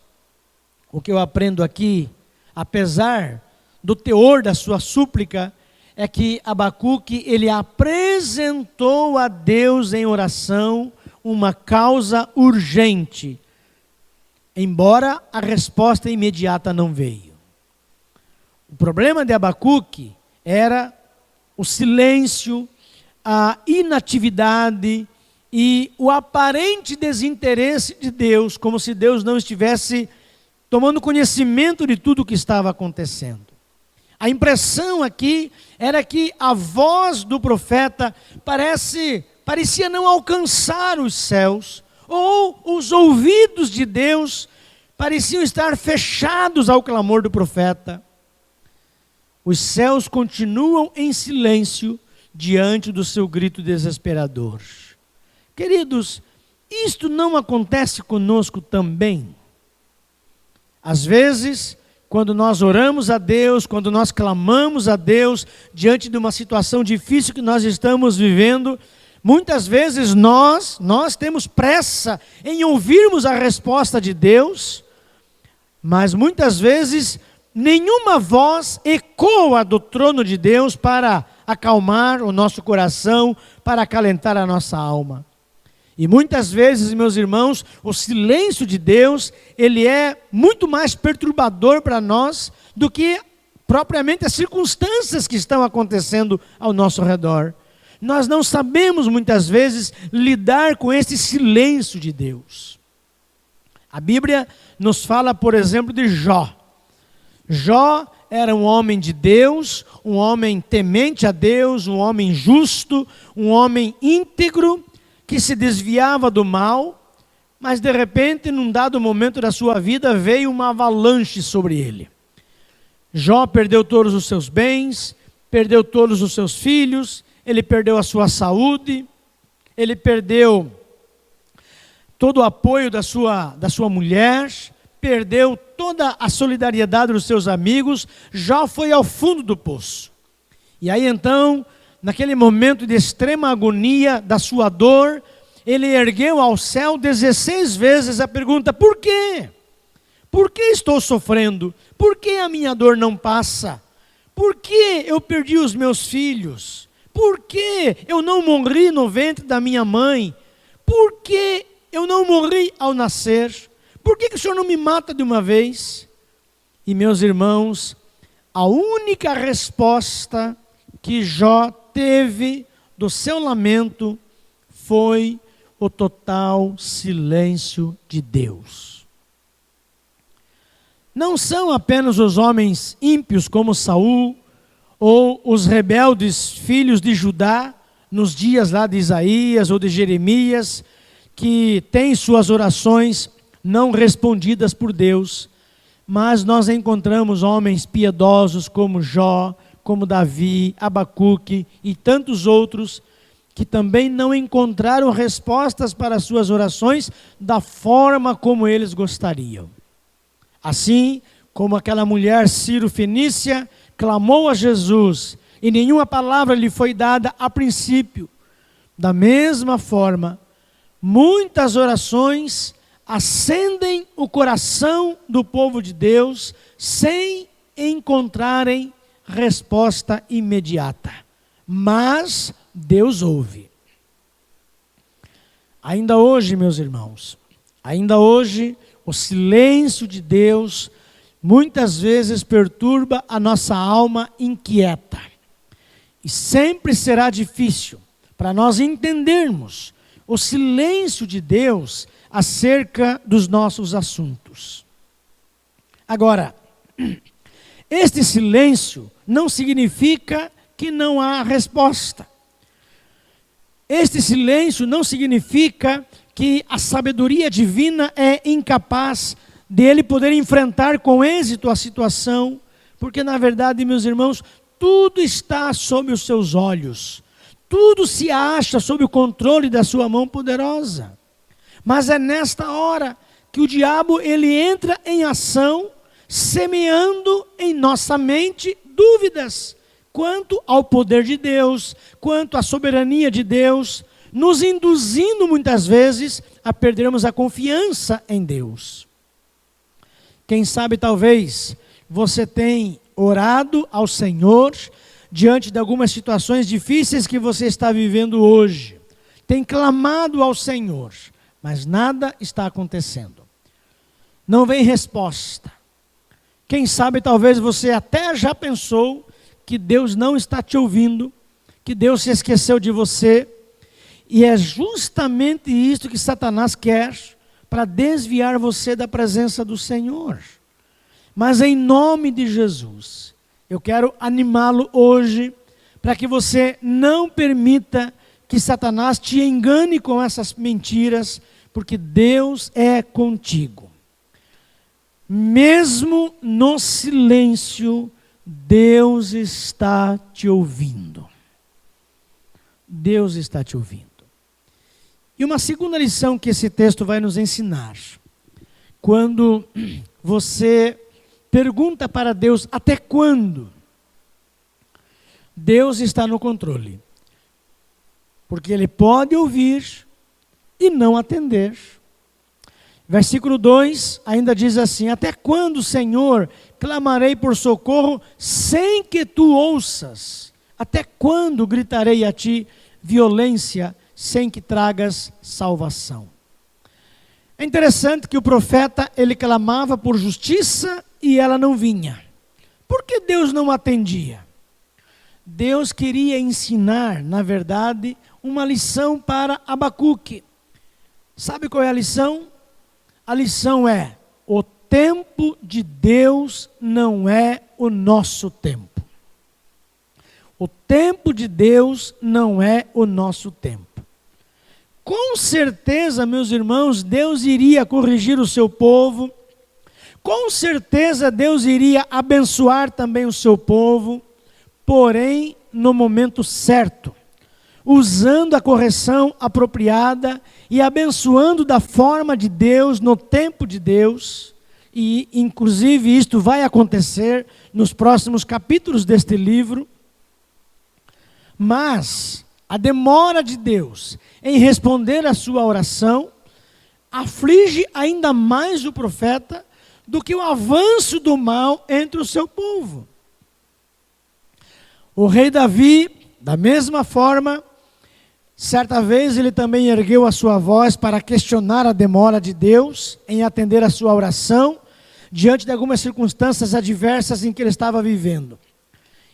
o que eu aprendo aqui, apesar do teor da sua súplica, é que Abacuque, ele apresentou a Deus em oração uma causa urgente, embora a resposta imediata não veio. O problema de Abacuque era o silêncio, a inatividade e o aparente desinteresse de Deus, como se Deus não estivesse tomando conhecimento de tudo o que estava acontecendo. A impressão aqui era que a voz do profeta parecia não alcançar os céus, ou os ouvidos de Deus pareciam estar fechados ao clamor do profeta. Os céus continuam em silêncio diante do seu grito desesperador. Queridos, isto não acontece conosco também? Às vezes, quando nós oramos a Deus, quando nós clamamos a Deus diante de uma situação difícil que nós estamos vivendo, muitas vezes nós temos pressa em ouvirmos a resposta de Deus, mas muitas vezes nenhuma voz ecoa do trono de Deus para acalmar o nosso coração, para acalentar a nossa alma. E muitas vezes, meus irmãos, o silêncio de Deus, ele é muito mais perturbador para nós do que propriamente as circunstâncias que estão acontecendo ao nosso redor. Nós não sabemos muitas vezes lidar com esse silêncio de Deus. A Bíblia nos fala, por exemplo, de Jó. Jó era um homem de Deus, um homem temente a Deus, um homem justo, um homem íntegro, que se desviava do mal, mas de repente, num dado momento da sua vida, veio uma avalanche sobre ele. Jó perdeu todos os seus bens, perdeu todos os seus filhos, ele perdeu a sua saúde, ele perdeu todo o apoio da sua mulher, perdeu toda a solidariedade dos seus amigos. Jó foi ao fundo do poço. E aí então, naquele momento de extrema agonia da sua dor, ele ergueu ao céu 16 vezes a pergunta: por quê? Por que estou sofrendo? Por que a minha dor não passa? Por que eu perdi os meus filhos? Por que eu não morri no ventre da minha mãe? Por que eu não morri ao nascer? Por que o Senhor não me mata de uma vez? E meus irmãos, a única resposta que Jó teve do seu lamento foi o total silêncio de Deus. Não são apenas os homens ímpios como Saul ou os rebeldes filhos de Judá, nos dias lá de Isaías ou de Jeremias, que têm suas orações não respondidas por Deus, mas nós encontramos homens piedosos como Jó, como Davi, Abacuque e tantos outros, que também não encontraram respostas para as suas orações da forma como eles gostariam. Assim como aquela mulher Ciro-fenícia clamou a Jesus e nenhuma palavra lhe foi dada a princípio, da mesma forma, muitas orações acendem o coração do povo de Deus sem encontrarem resposta imediata. Mas Deus ouve. Ainda hoje, meus irmãos, ainda hoje, o silêncio de Deus muitas vezes perturba a nossa alma inquieta. E sempre será difícil para nós entendermos o silêncio de Deus acerca dos nossos assuntos. Agora, este silêncio não significa que não há resposta. Este silêncio não significa que a sabedoria divina é incapaz dele poder enfrentar com êxito a situação, porque na verdade, meus irmãos, tudo está sob os seus olhos, tudo se acha sob o controle da sua mão poderosa. Mas é nesta hora que o diabo ele entra em ação, semeando em nossa mente dúvidas quanto ao poder de Deus, quanto à soberania de Deus, nos induzindo muitas vezes a perdermos a confiança em Deus. Quem sabe talvez você tenha orado ao Senhor diante de algumas situações difíceis que você está vivendo hoje. Tem clamado ao Senhor, mas nada está acontecendo. Não vem resposta. Quem sabe talvez você até já pensou que Deus não está te ouvindo, que Deus se esqueceu de você. E é justamente isso que Satanás quer, para desviar você da presença do Senhor. Mas em nome de Jesus, eu quero animá-lo hoje, para que você não permita que Satanás te engane com essas mentiras, porque Deus é contigo. Mesmo no silêncio, Deus está te ouvindo. Deus está te ouvindo. E uma segunda lição que esse texto vai nos ensinar, quando você pergunta para Deus até quando, Deus está no controle, porque Ele pode ouvir e não atender. Versículo 2 ainda diz assim: até quando, Senhor, clamarei por socorro sem que Tu ouças? Até quando gritarei a ti violência sem que tragas salvação? É interessante que o profeta, ele clamava por justiça e ela não vinha. Por que Deus não atendia? Deus queria ensinar, na verdade, uma lição para Abacuque. Sabe qual é a lição? A lição é: o tempo de Deus não é o nosso tempo. O tempo de Deus não é o nosso tempo. Com certeza, meus irmãos, Deus iria corrigir o seu povo. Com certeza, Deus iria abençoar também o seu povo. Porém, no momento certo, usando a correção apropriada e abençoando da forma de Deus, no tempo de Deus. E, inclusive, isto vai acontecer nos próximos capítulos deste livro. Mas a demora de Deus em responder a sua oração aflige ainda mais o profeta do que o avanço do mal entre o seu povo. O rei Davi, da mesma forma, certa vez ele também ergueu a sua voz para questionar a demora de Deus em atender a sua oração, diante de algumas circunstâncias adversas em que ele estava vivendo.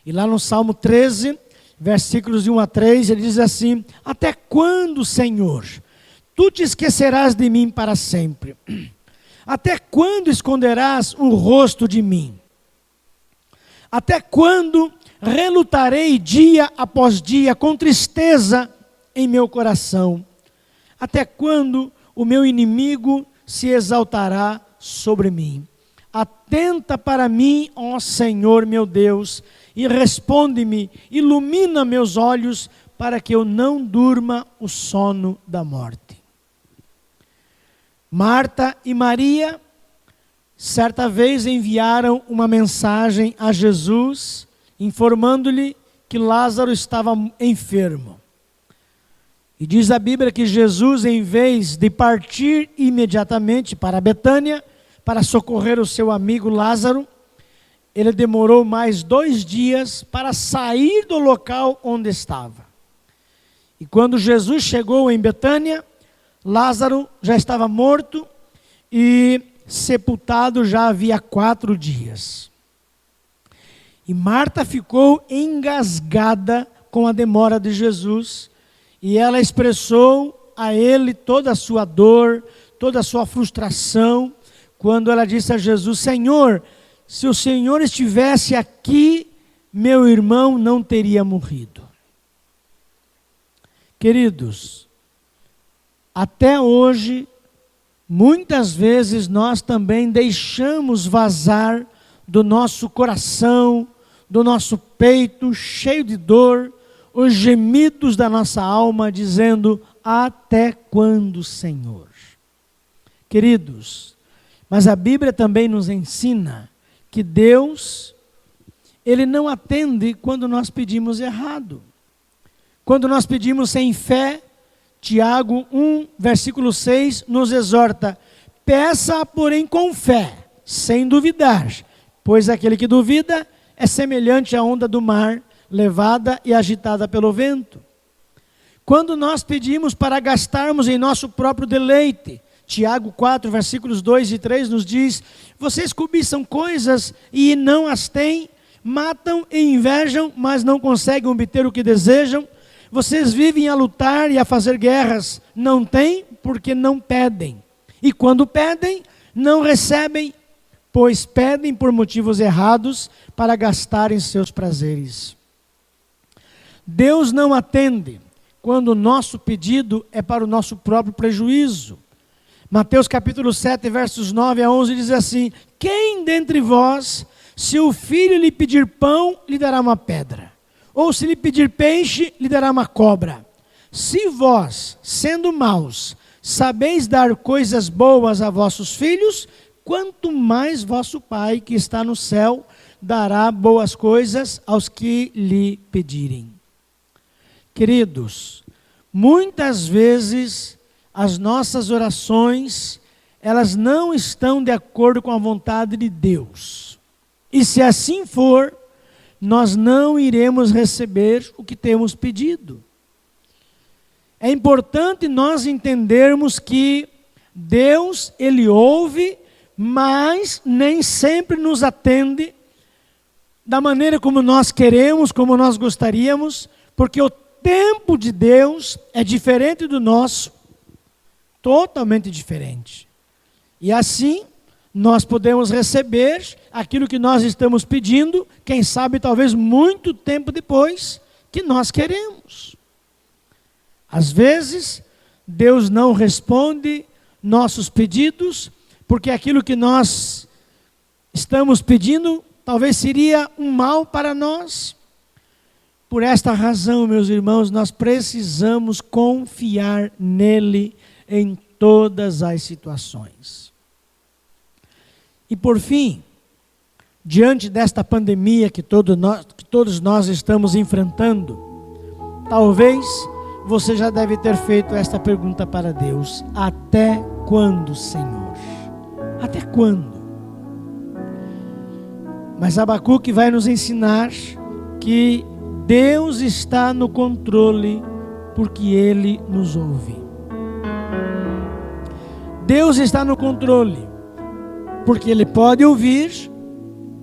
E lá no Salmo 13, versículos de 1 a 3, ele diz assim: até quando, Senhor, tu te esquecerás de mim para sempre? Até quando esconderás o rosto de mim? Até quando relutarei dia após dia com tristeza em meu coração? Até quando o meu inimigo se exaltará sobre mim? Atenta para mim, ó Senhor meu Deus, e responde-me, ilumina meus olhos, para que eu não durma o sono da morte. Marta e Maria, certa vez enviaram uma mensagem a Jesus, informando-lhe que Lázaro estava enfermo. E diz a Bíblia que Jesus, em vez de partir imediatamente para Betânia, para socorrer o seu amigo Lázaro, ele demorou mais 2 dias para sair do local onde estava. E quando Jesus chegou em Betânia, Lázaro já estava morto e sepultado já havia 4 dias. E Marta ficou engasgada com a demora de Jesus, e ela expressou a ele toda a sua dor, toda a sua frustração, quando ela disse a Jesus: Senhor, se o Senhor estivesse aqui, meu irmão não teria morrido. Queridos, até hoje, muitas vezes nós também deixamos vazar do nosso coração, do nosso peito, cheio de dor, os gemidos da nossa alma, dizendo: até quando, Senhor? Queridos, mas a Bíblia também nos ensina que Deus, Ele não atende quando nós pedimos errado. Quando nós pedimos sem fé, Tiago 1, versículo 6, nos exorta: peça, porém, com fé, sem duvidar, pois aquele que duvida é semelhante à onda do mar, levada e agitada pelo vento. Quando nós pedimos para gastarmos em nosso próprio deleite, Tiago 4, versículos 2 e 3 nos diz: vocês cobiçam coisas e não as têm, matam e invejam, mas não conseguem obter o que desejam. Vocês vivem a lutar e a fazer guerras, não têm porque não pedem. E quando pedem, não recebem, pois pedem por motivos errados para gastarem seus prazeres. Deus não atende quando o nosso pedido é para o nosso próprio prejuízo. Mateus capítulo 7, versos 9 a 11 diz assim: quem dentre vós, se o filho lhe pedir pão, lhe dará uma pedra? Ou se lhe pedir peixe, lhe dará uma cobra? Se vós, sendo maus, sabeis dar coisas boas a vossos filhos, quanto mais vosso Pai que está no céu dará boas coisas aos que lhe pedirem. Queridos, muitas vezes as nossas orações, elas não estão de acordo com a vontade de Deus. E se assim for, nós não iremos receber o que temos pedido. É importante nós entendermos que Deus, Ele ouve, mas nem sempre nos atende da maneira como nós queremos, como nós gostaríamos, porque o tempo de Deus é diferente do nosso, totalmente diferente. E assim, nós podemos receber aquilo que nós estamos pedindo, quem sabe talvez muito tempo depois que nós queremos. Às vezes, Deus não responde nossos pedidos, porque aquilo que nós estamos pedindo talvez seria um mal para nós. Por esta razão, meus irmãos, nós precisamos confiar nele em todas as situações. E por fim, diante desta pandemia que todos nós estamos enfrentando, talvez você já deve ter feito esta pergunta para Deus: até quando, Senhor? Até quando? Mas Abacuque vai nos ensinar que Deus está no controle, porque Ele nos ouve. Deus está no controle, porque Ele pode ouvir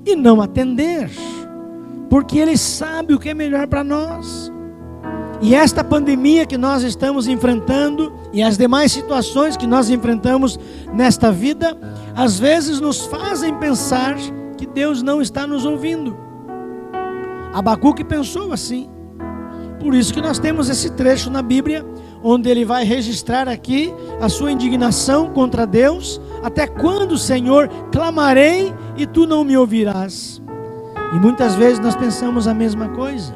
e não atender, porque Ele sabe o que é melhor para nós. E esta pandemia que nós estamos enfrentando e as demais situações que nós enfrentamos nesta vida, às vezes nos fazem pensar que Deus não está nos ouvindo. Abacuque pensou assim. Por isso que nós temos esse trecho na Bíblia, onde ele vai registrar aqui a sua indignação contra Deus. Até quando, Senhor, clamarei e tu não me ouvirás? E muitas vezes nós pensamos a mesma coisa.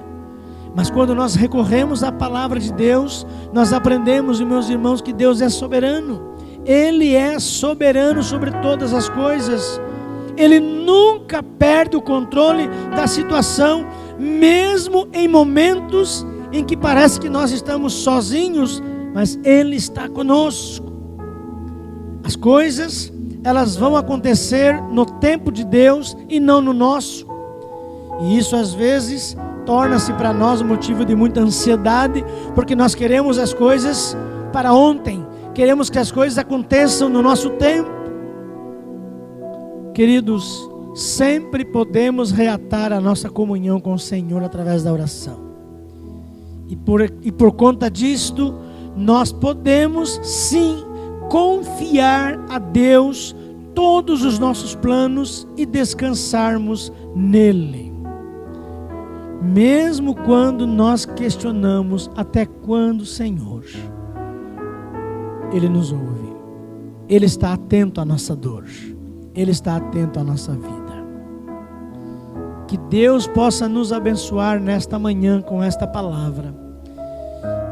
Mas quando nós recorremos à palavra de Deus, nós aprendemos, meus irmãos, que Deus é soberano. Ele é soberano sobre todas as coisas. Ele nunca perde o controle da situação, mesmo em momentos em que parece que nós estamos sozinhos, mas Ele está conosco. As coisas, elas vão acontecer no tempo de Deus e não no nosso. E isso às vezes torna-se para nós um motivo de muita ansiedade, porque nós queremos as coisas para ontem, queremos que as coisas aconteçam no nosso tempo. Queridos, sempre podemos reatar a nossa comunhão com o Senhor através da oração. E por conta disto, nós podemos sim confiar a Deus todos os nossos planos e descansarmos nele. Mesmo quando nós questionamos até quando, Senhor, Ele nos ouve. Ele está atento à nossa dor. Ele está atento à nossa vida. Que Deus possa nos abençoar nesta manhã com esta palavra.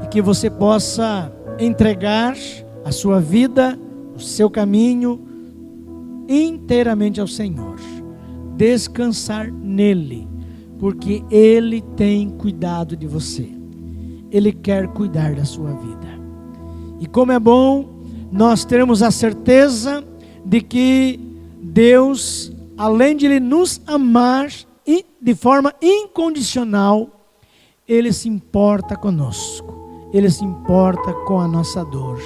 E que você possa entregar a sua vida, o seu caminho, inteiramente ao Senhor. Descansar nele. Porque Ele tem cuidado de você. Ele quer cuidar da sua vida. E como é bom nós termos a certeza de que Deus, além de Ele nos amar de forma incondicional, Ele se importa conosco. Ele se importa com a nossa dor.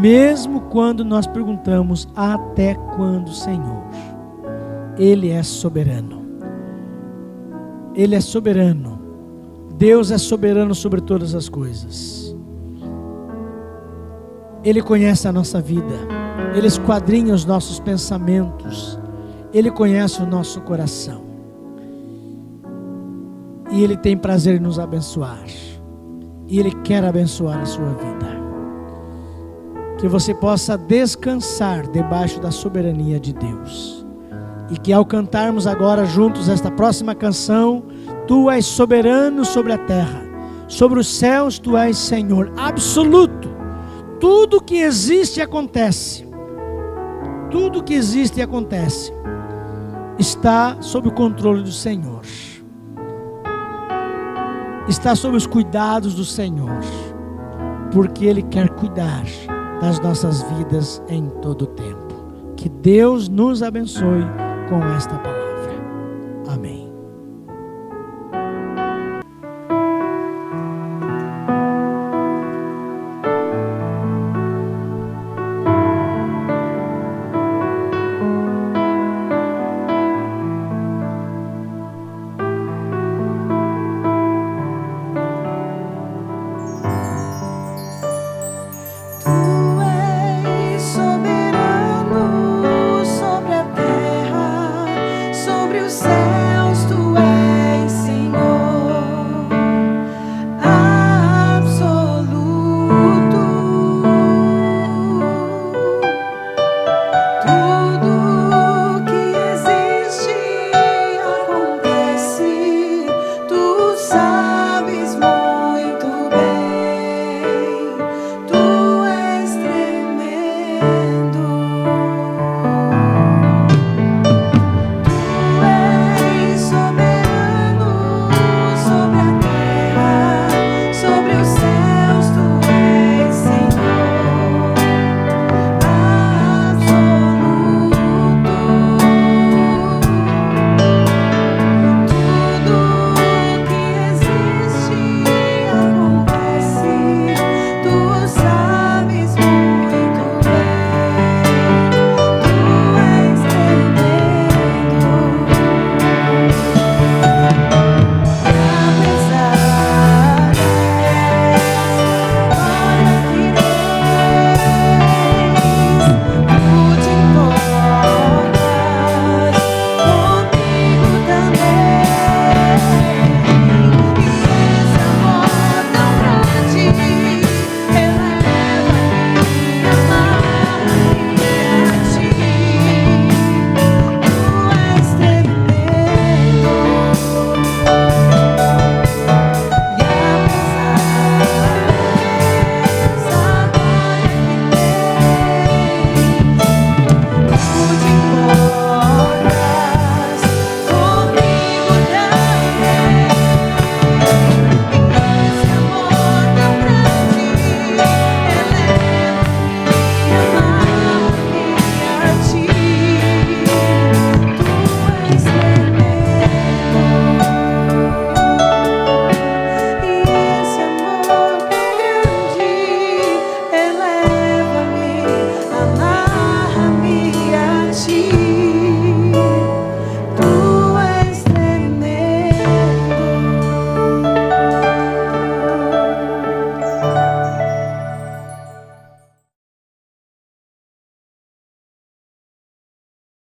Mesmo quando nós perguntamos até quando, Senhor. Ele é soberano. Ele é soberano. Deus é soberano sobre todas as coisas. Ele conhece a nossa vida. Ele esquadrinha os nossos pensamentos. Ele conhece o nosso coração. E Ele tem prazer em nos abençoar. E Ele quer abençoar a sua vida. Que você possa descansar debaixo da soberania de Deus. E que ao cantarmos agora juntos esta próxima canção, Tu és soberano sobre a terra, sobre os céus Tu és Senhor absoluto. Tudo que existe e acontece, tudo que existe e acontece, está sob o controle do Senhor. Está sob os cuidados do Senhor, porque Ele quer cuidar das nossas vidas em todo o tempo. Que Deus nos abençoe com esta palavra.